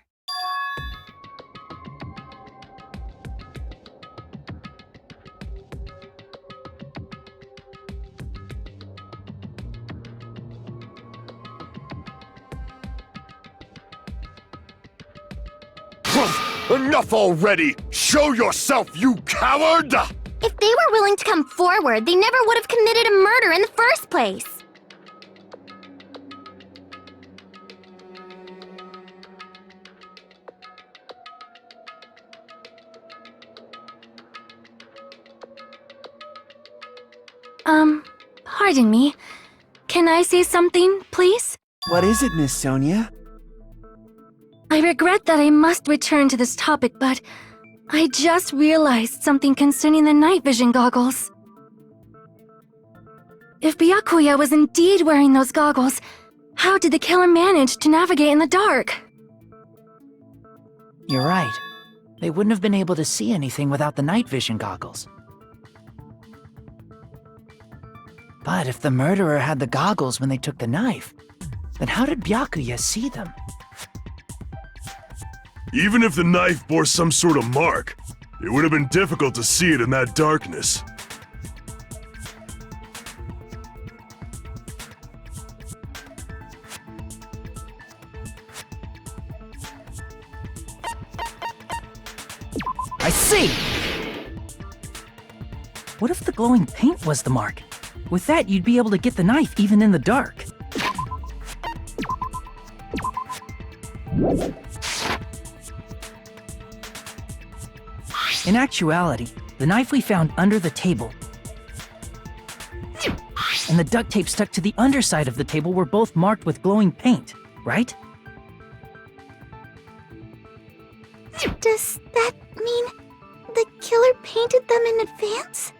Enough already! Show yourself, you coward! If they were willing to come forward, they never would have committed a murder in the first place. Pardon me. Can I say something, please? What is it, Miss Sonia? I regret that I must return to this topic, but I just realized something concerning the night vision goggles. If Byakuya was indeed wearing those goggles, how did the killer manage to navigate in the dark? You're right. They wouldn't have been able to see anything without the night vision goggles. But if the murderer had the goggles when they took the knife, then how did Byakuya see them? Even if the knife bore some sort of mark, it would have been difficult to see it in that darkness. I see! What if the glowing paint was the mark? With that, you'd be able to get the knife even in the dark. In actuality, the knife we found under the table and the duct tape stuck to the underside of the table were both marked with glowing paint, right? Does that mean the killer painted them in advance?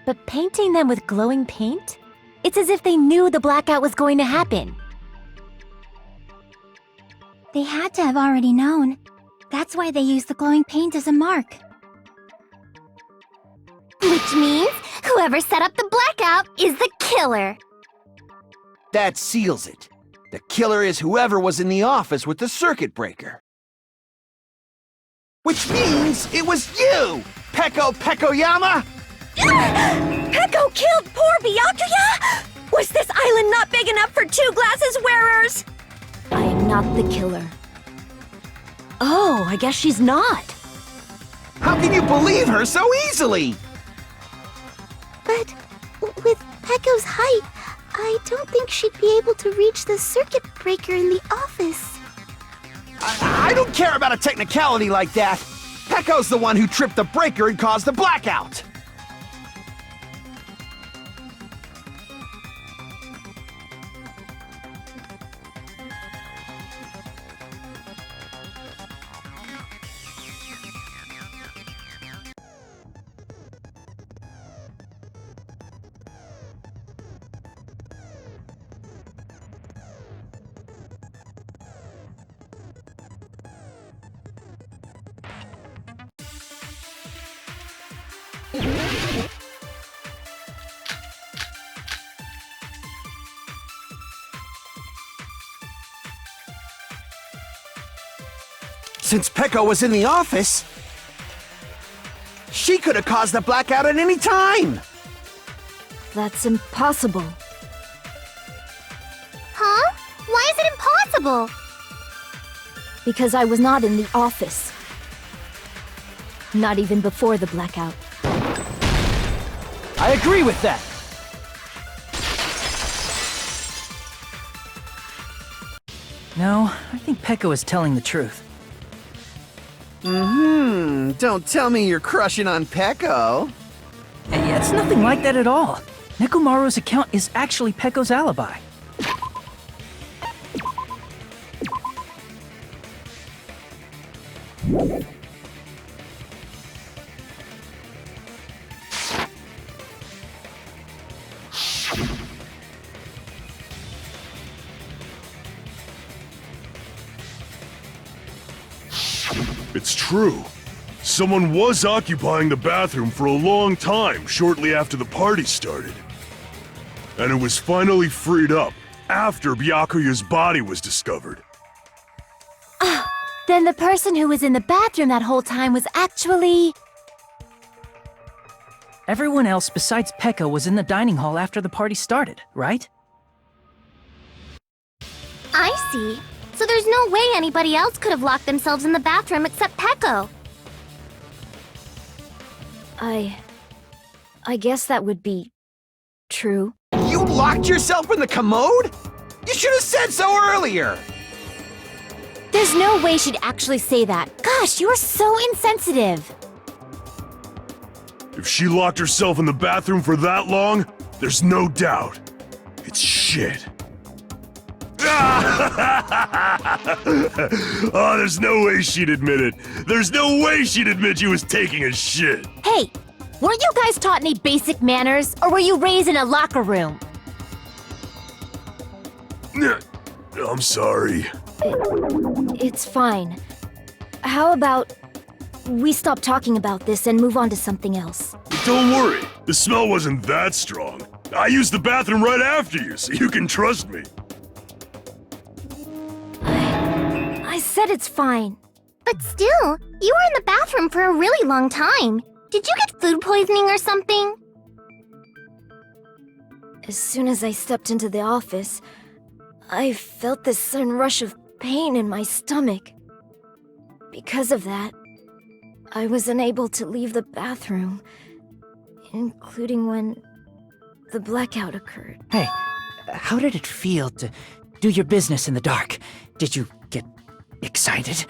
But painting them with glowing paint? It's as if they knew the blackout was going to happen. They had to have already known. That's why they used the glowing paint as a mark. Which means whoever set up the blackout is the killer. That seals it. The killer is whoever was in the office with the circuit breaker. Which means it was you, Peko Pekoyama! Peko killed poor Byakuya? Was this island not big enough for two glasses wearers? I am not the killer. Oh, I guess she's not. How can you believe her so easily? But with Peko's height, I don't think she'd be able to reach the circuit breaker in the office. I don't care about a technicality like that. Peko's the one who tripped the breaker and caused the blackout. Since Peko was in the office, she could have caused the blackout at any time. That's impossible. Huh? Why is it impossible? Because I was not in the office. Not even before the blackout. I agree with that. No, I think Pekka is telling the truth. Don't tell me you're crushing on Pecco. It's nothing like that at all. Nekomaru's account is actually Pekko's alibi. It's true. Someone was occupying the bathroom for a long time shortly after the party started. And it was finally freed up after Byakuya's body was discovered. Then the person who was in the bathroom that whole time was actually... Everyone else besides Pekka was in the dining hall after the party started, right? I see. So there's no way anybody else could have locked themselves in the bathroom except Pecco. I guess that would be... true. You locked yourself in the commode? You should have said so earlier! There's no way she'd actually say that. Gosh, you're so insensitive. If she locked herself in the bathroom for that long, there's no doubt. It's shit. Oh, there's no way she'd admit it. There's no way she'd admit she was taking a shit. Hey, weren't you guys taught any basic manners, or were you raised in a locker room? I'm sorry. It's fine. How about we stop talking about this and move on to something else? Don't worry, the smell wasn't that strong. I used the bathroom right after you, so you can trust me. I said it's fine. But still, you were in the bathroom for a really long time. Did you get food poisoning or something? As soon as I stepped into the office, I felt this sudden rush of pain in my stomach. Because of that, I was unable to leave the bathroom, including when the blackout occurred. Hey, how did it feel to do your business in the dark? Did you get excited?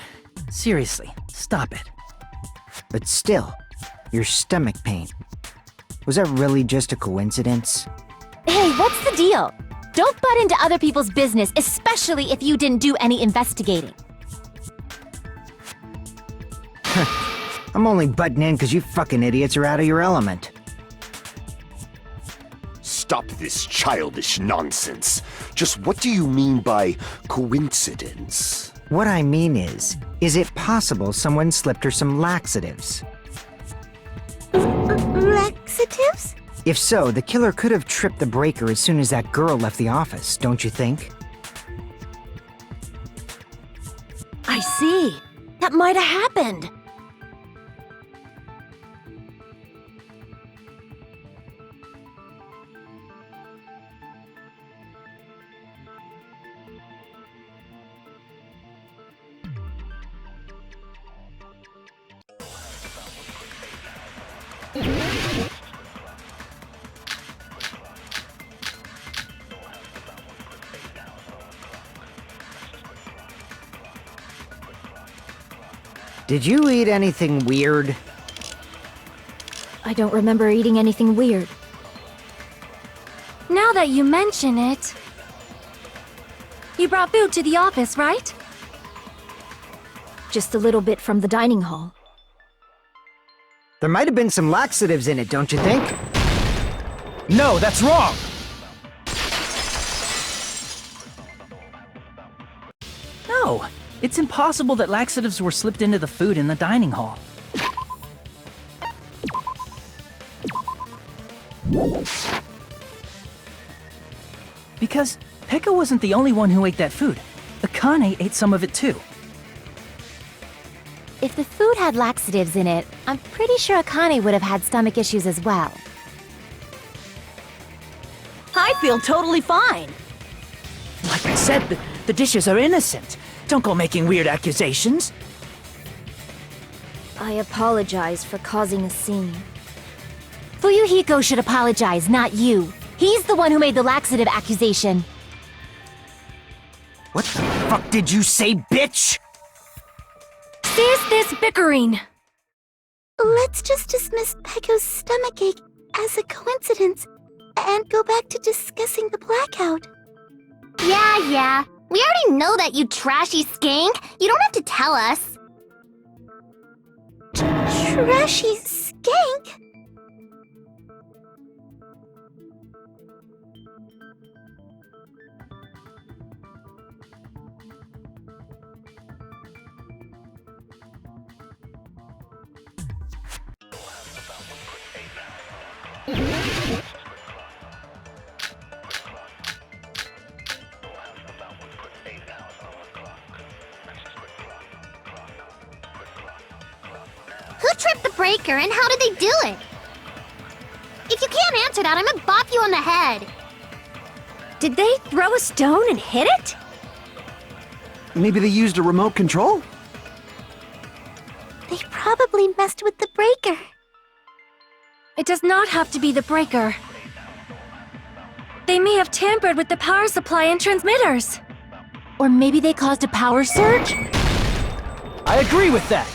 Seriously, stop it. But still, your stomach pain. Was that really just a coincidence? Hey, what's the deal? Don't butt into other people's business, especially if you didn't do any investigating. I'm only butting in because you fucking idiots are out of your element. Stop this childish nonsense. Just what do you mean by coincidence? What I mean is it possible someone slipped her some laxatives? Laxatives? If so, the killer could have tripped the breaker as soon as that girl left the office, don't you think? I see. That might have happened. Did you eat anything weird? I don't remember eating anything weird. Now that you mention it... You brought food to the office, right? Just a little bit from the dining hall. There might have been some laxatives in it, don't you think? No, that's wrong! No, it's impossible that laxatives were slipped into the food in the dining hall. Because Pekka wasn't the only one who ate that food. Akane ate some of it too. If the food had laxatives in it, I'm pretty sure Akane would have had stomach issues as well. I feel totally fine. Like I said, the dishes are innocent. Don't go making weird accusations. I apologize for causing a scene. Fuyuhiko should apologize, not you. He's the one who made the laxative accusation. What the fuck did you say, bitch? Cease this bickering! Let's just dismiss Pecco's stomachache as a coincidence and go back to discussing the blackout. Yeah. We already know that, you trashy skank. You don't have to tell us. Trashy skank? Who tripped the breaker and how did they do it? If you can't answer that, I'm gonna bop you on the head. Did they throw a stone and hit it? Maybe they used a remote control? They probably messed with the breaker. It does not have to be the breaker. They may have tampered with the power supply and transmitters. Or maybe they caused a power surge? I agree with that.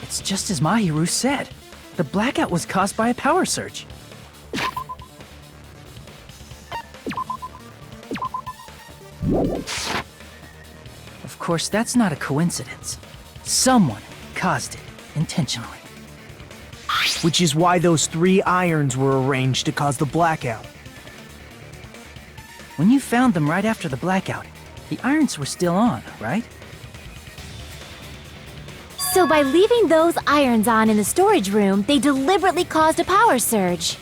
It's just as Mahiru said. The blackout was caused by a power surge. Of course, that's not a coincidence. Someone caused it intentionally. Which is why those 3 irons were arranged to cause the blackout. When you found them right after the blackout, the irons were still on, right? So by leaving those irons on in the storage room, they deliberately caused a power surge.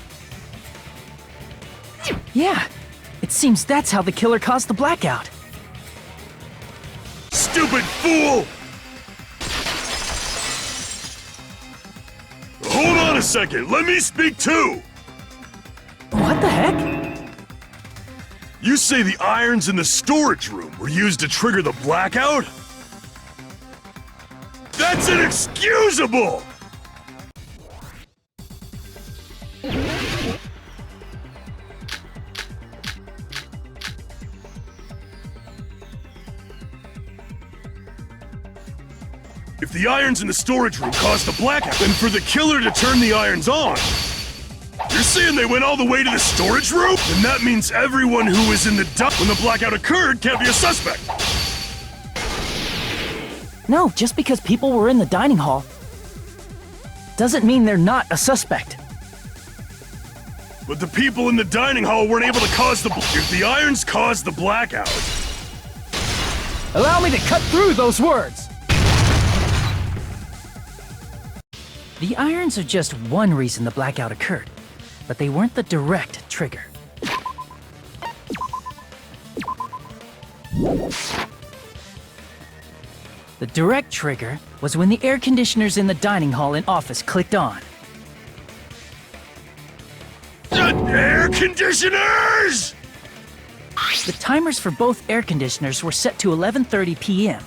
Yeah, it seems that's how the killer caused the blackout. Stupid fool! Hold on a second, let me speak too! What the heck? You say the irons in the storage room were used to trigger the blackout? That's inexcusable! If the irons in the storage room caused the blackout, then for the killer to turn the irons on, you're saying they went all the way to the storage room? Then that means everyone who was in the when the blackout occurred can't be a suspect. No, just because people were in the dining hall doesn't mean they're not a suspect. But the people in the dining hall weren't able to cause the... If the irons caused the blackout... Allow me to cut through those words! The irons are just one reason the blackout occurred, but they weren't the direct trigger. The direct trigger was when the air conditioners in the dining hall and office clicked on. Air conditioners! The timers for both air conditioners were set to 11:30 p.m.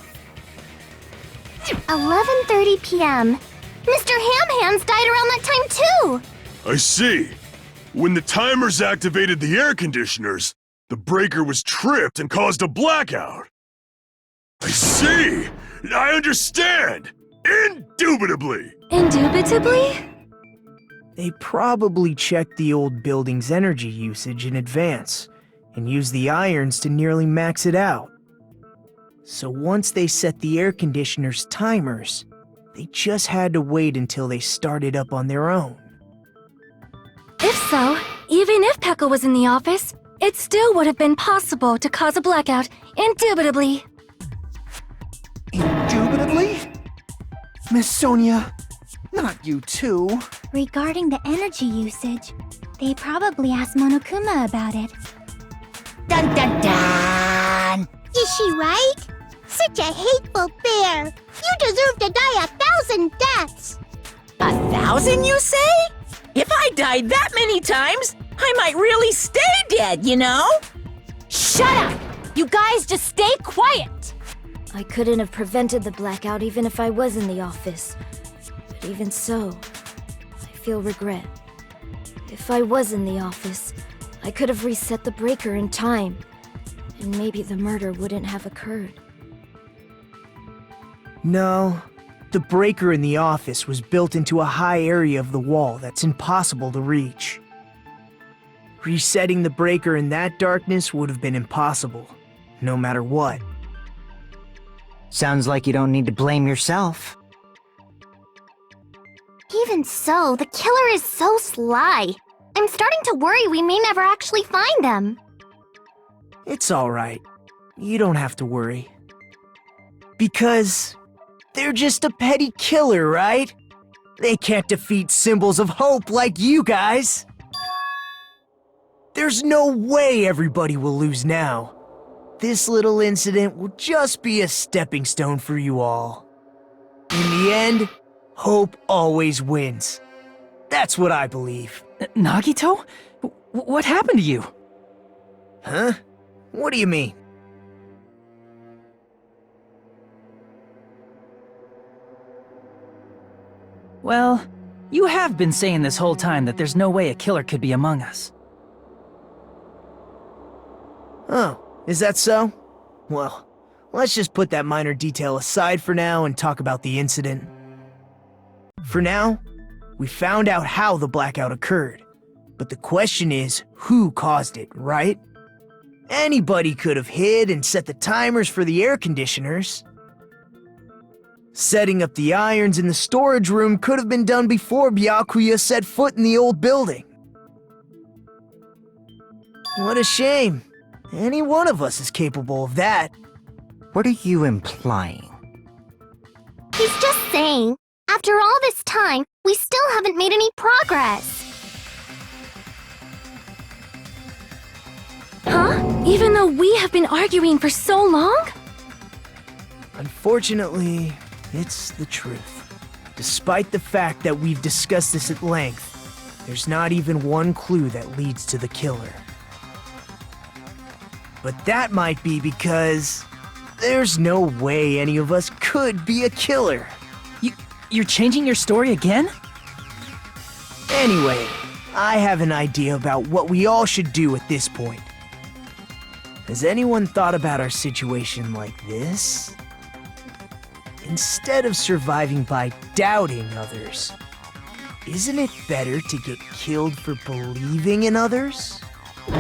11:30 p.m. Mr. Ham-Hands died around that time too! I see. When the timers activated the air conditioners, the breaker was tripped and caused a blackout. I see! I understand! Indubitably! Indubitably? They probably checked the old building's energy usage in advance and used the irons to nearly max it out. So once they set the air conditioner's timers, they just had to wait until they started up on their own. If so, even if Pecco was in the office, it still would have been possible to cause a blackout, indubitably. Indubitably? Miss Sonia, not you too. Regarding the energy usage, they probably asked Monokuma about it. Dun dun dun! Is she right? Such a hateful bear! You deserve to die 1,000 deaths! 1,000, you say? If I died that many times, I might really stay dead, you know? Shut up! You guys just stay quiet! I couldn't have prevented the blackout even if I was in the office. But even so, I feel regret. If I was in the office, I could have reset the breaker in time, and maybe the murder wouldn't have occurred. No, the breaker in the office was built into a high area of the wall that's impossible to reach. Resetting the breaker in that darkness would have been impossible, no matter what. Sounds like you don't need to blame yourself. Even so, the killer is so sly. I'm starting to worry we may never actually find them. It's alright. You don't have to worry. Because they're just a petty killer, right? They can't defeat symbols of hope like you guys. There's no way everybody will lose now. This little incident will just be a stepping stone for you all. In the end, hope always wins. That's what I believe. Nagito? What happened to you? Huh? What do you mean? Well, you have been saying this whole time that there's no way a killer could be among us. Oh, is that so? Well, let's just put that minor detail aside for now and talk about the incident. For now, we found out how the blackout occurred, but the question is who caused it, right? Anybody could have hid and set the timers for the air conditioners. Setting up the irons in the storage room could have been done before Byakuya set foot in the old building. What a shame. Any one of us is capable of that. What are you implying? He's just saying, after all this time, we still haven't made any progress. Huh? Even though we have been arguing for so long? Unfortunately, it's the truth. Despite the fact that we've discussed this at length, there's not even one clue that leads to the killer. But that might be because there's no way any of us could be a killer. You're changing your story again? Anyway, I have an idea about what we all should do at this point. Has anyone thought about our situation like this? Instead of surviving by doubting others, isn't it better to get killed for believing in others?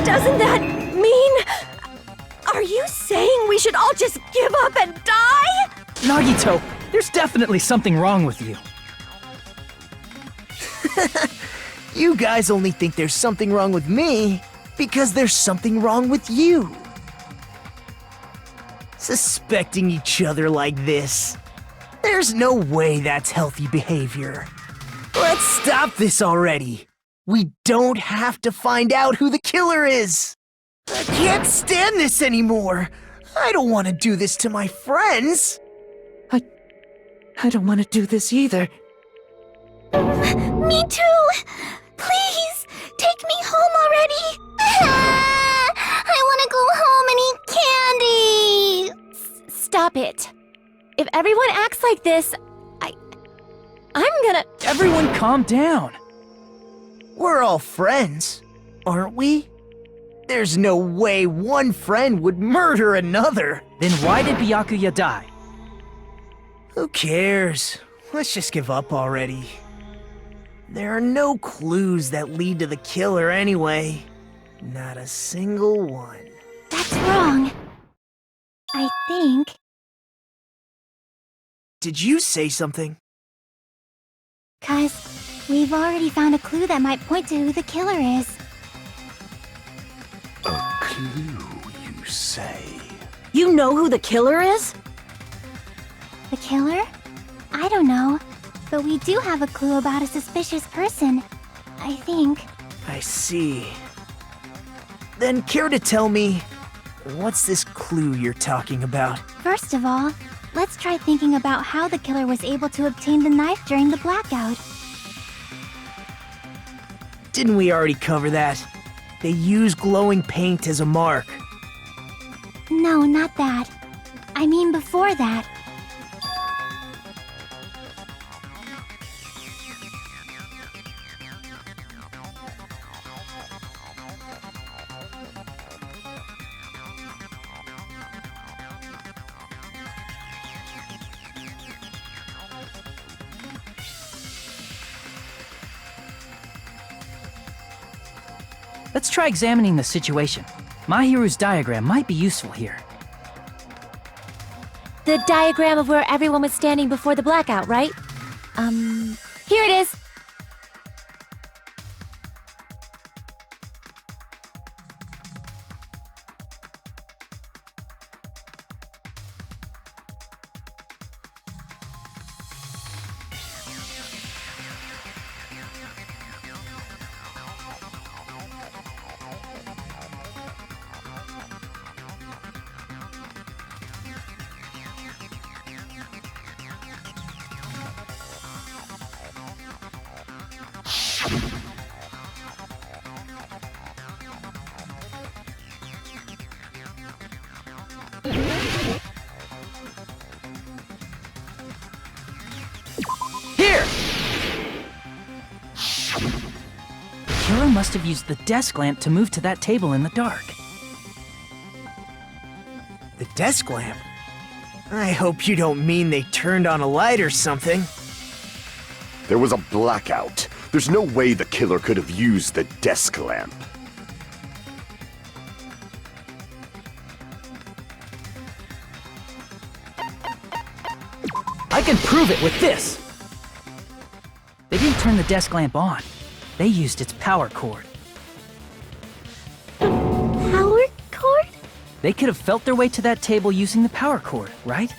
Doesn't that mean... Are you saying we should all just give up and die? Nagito, there's definitely something wrong with you. You guys only think there's something wrong with me because there's something wrong with you. Suspecting each other like this. There's no way that's healthy behavior. Let's stop this already. We don't have to find out who the killer is. I can't stand this anymore. I don't want to do this to my friends. I don't want to do this either. Me too! Please, take me home already! I want to go home and eat candy! Stop it. If everyone acts like this, I'm gonna... Everyone calm down. We're all friends, aren't we? There's no way one friend would murder another. Then why did Byakuya die? Who cares? Let's just give up already. There are no clues that lead to the killer anyway. Not a single one. That's wrong. I think... Did you say something? 'Cause we've already found a clue that might point to who the killer is. A clue, you say? You know who the killer is? The killer? I don't know. But we do have a clue about a suspicious person. I think. I see. Then care to tell me, what's this clue you're talking about? First of all, let's try thinking about how the killer was able to obtain the knife during the blackout. Didn't we already cover that? They use glowing paint as a mark. No, not that. I mean before that. Let's try examining the situation. Mahiru's diagram might be useful here. The diagram of where everyone was standing before the blackout, right? Here it is. Here! The killer must have used the desk lamp to move to that table in the dark. The desk lamp? I hope you don't mean they turned on a light or something. There was a blackout. There's no way the killer could have used the desk lamp. I can prove it with this! They didn't turn the desk lamp on. They used its power cord. Power cord? They could have felt their way to that table using the power cord, right?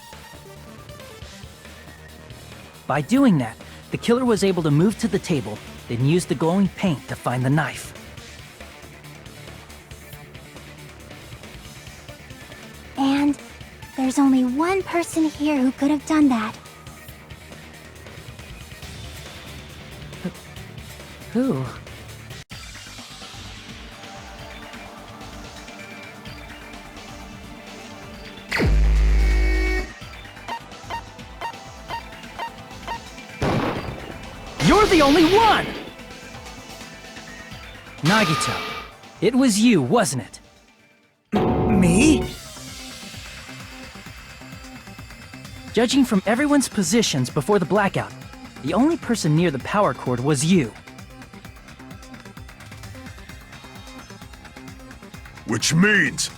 By doing that, the killer was able to move to the table, then use the glowing paint to find the knife. And there's only one person here who could have done that. Who? You're the only one! Nagito, it was you, wasn't it? Me? Judging from everyone's positions before the blackout, the only person near the power cord was you. Which means,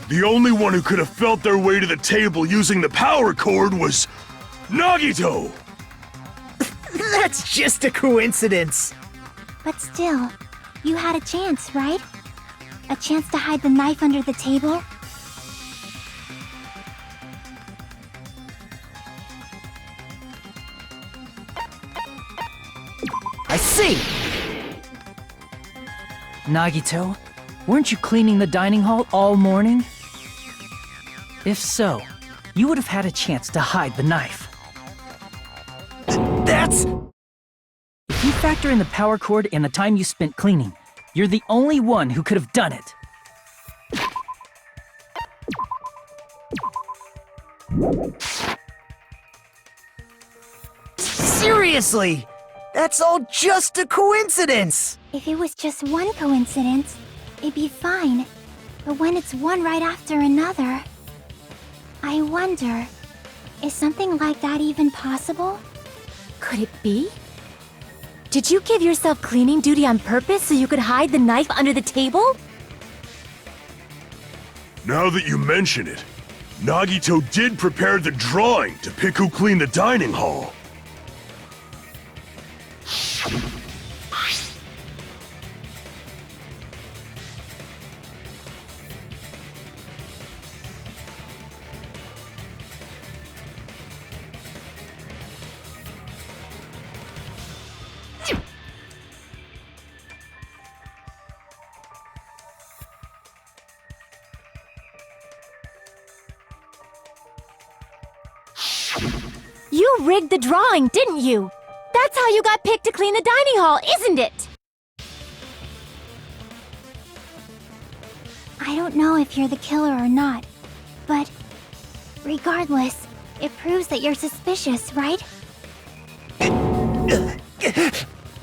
the only one who could have felt their way to the table using the power cord was Nagito! That's just a coincidence. But still, you had a chance, right? A chance to hide the knife under the table? I see! Nagito, weren't you cleaning the dining hall all morning? If so, you would have had a chance to hide the knife. That's... If you factor in the power cord and the time you spent cleaning, you're the only one who could have done it. Seriously! That's all just a coincidence! If it was just one coincidence, it'd be fine. But when it's one right after another... I wonder, is something like that even possible? Could it be? Did you give yourself cleaning duty on purpose so you could hide the knife under the table? Now that you mention it, Nagito did prepare the drawing to pick who cleaned the dining hall. You rigged the drawing, didn't you? That's how you got picked to clean the dining hall, isn't it? I don't know if you're the killer or not, but regardless, it proves that you're suspicious, right?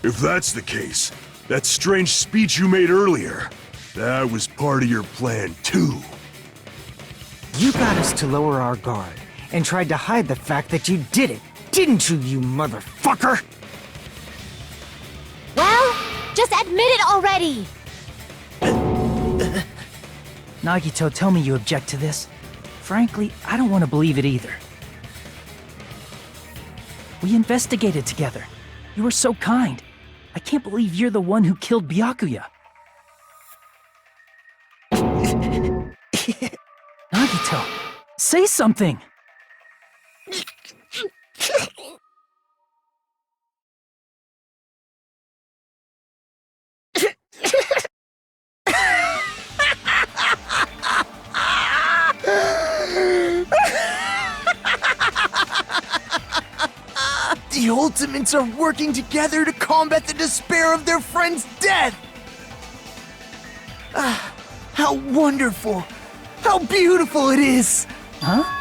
If that's the case, that strange speech you made earlier, that was part of your plan too. You got us to lower our guard and tried to hide the fact that you did it, didn't you, you motherfucker? Well, just admit it already! Nagito, tell me you object to this. Frankly, I don't want to believe it either. We investigated together. You were so kind. I can't believe you're the one who killed Byakuya. Nagito, say something! The Ultimates are working together to combat the despair of their friend's death! Ah, how wonderful! How beautiful it is! Huh?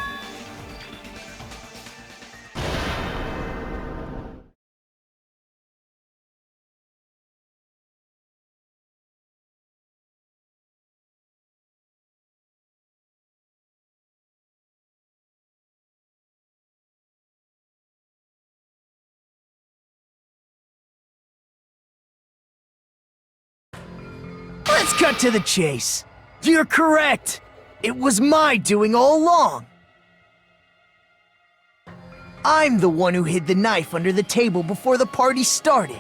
Let's cut to the chase. You're correct. It was my doing all along. I'm the one who hid the knife under the table before the party started.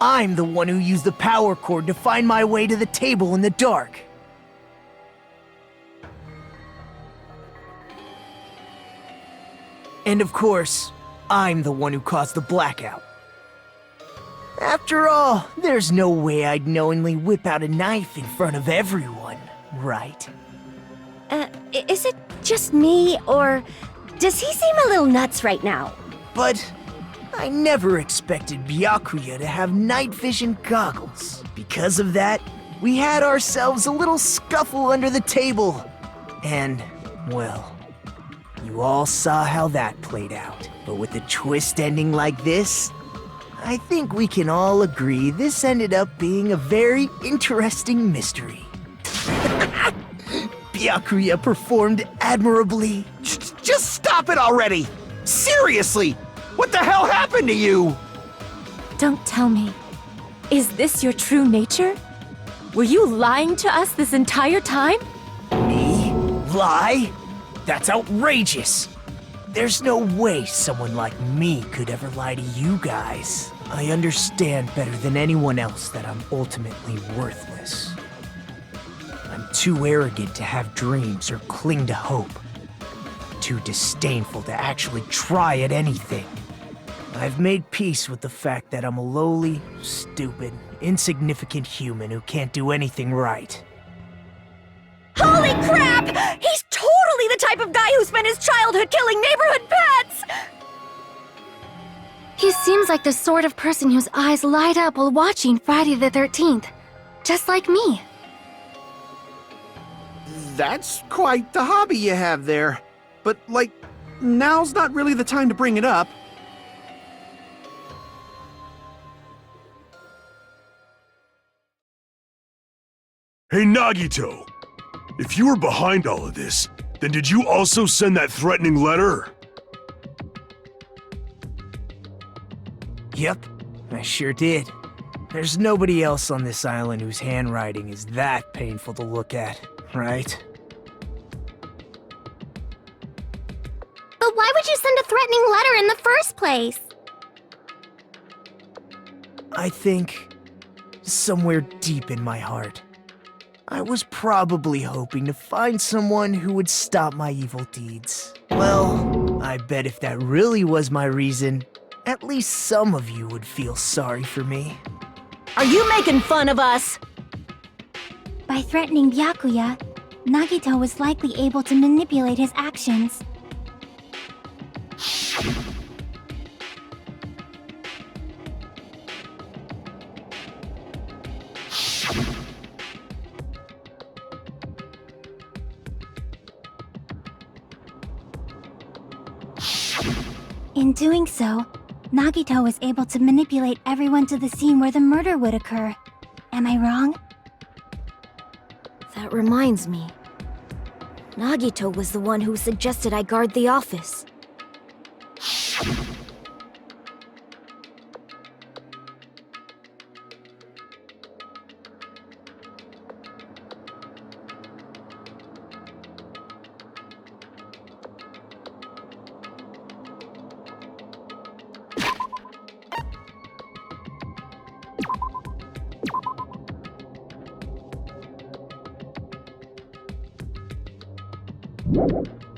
I'm the one who used the power cord to find my way to the table in the dark. And of course, I'm the one who caused the blackout. After all, there's no way I'd knowingly whip out a knife in front of everyone, right? Is it just me, or does he seem a little nuts right now? But I never expected Byakuya to have night vision goggles. Because of that, we had ourselves a little scuffle under the table. And, well, you all saw how that played out. But with a twist ending like this, I think we can all agree this ended up being a very interesting mystery. Byakuya performed admirably. Just stop it already! Seriously! What the hell happened to you? Don't tell me. Is this your true nature? Were you lying to us this entire time? Me? Lie? That's outrageous! There's no way someone like me could ever lie to you guys. I understand better than anyone else that I'm ultimately worthless. I'm too arrogant to have dreams or cling to hope. Too disdainful to actually try at anything. I've made peace with the fact that I'm a lowly, stupid, insignificant human who can't do anything right. Holy crap! He's totally the type of guy who spent his childhood killing neighborhood pets! He seems like the sort of person whose eyes light up while watching Friday the 13th. Just like me. That's quite the hobby you have there. But, like, now's not really the time to bring it up. Hey Nagito! If you were behind all of this, then did you also send that threatening letter? Yep, I sure did. There's nobody else on this island whose handwriting is that painful to look at, right? But why would you send a threatening letter in the first place? I think, somewhere deep in my heart, I was probably hoping to find someone who would stop my evil deeds. Well, I bet if that really was my reason, at least some of you would feel sorry for me. Are you making fun of us? By threatening Byakuya, Nagito was likely able to manipulate his actions. In doing so, Nagito was able to manipulate everyone to the scene where the murder would occur. Am I wrong? That reminds me. Nagito was the one who suggested I guard the office. You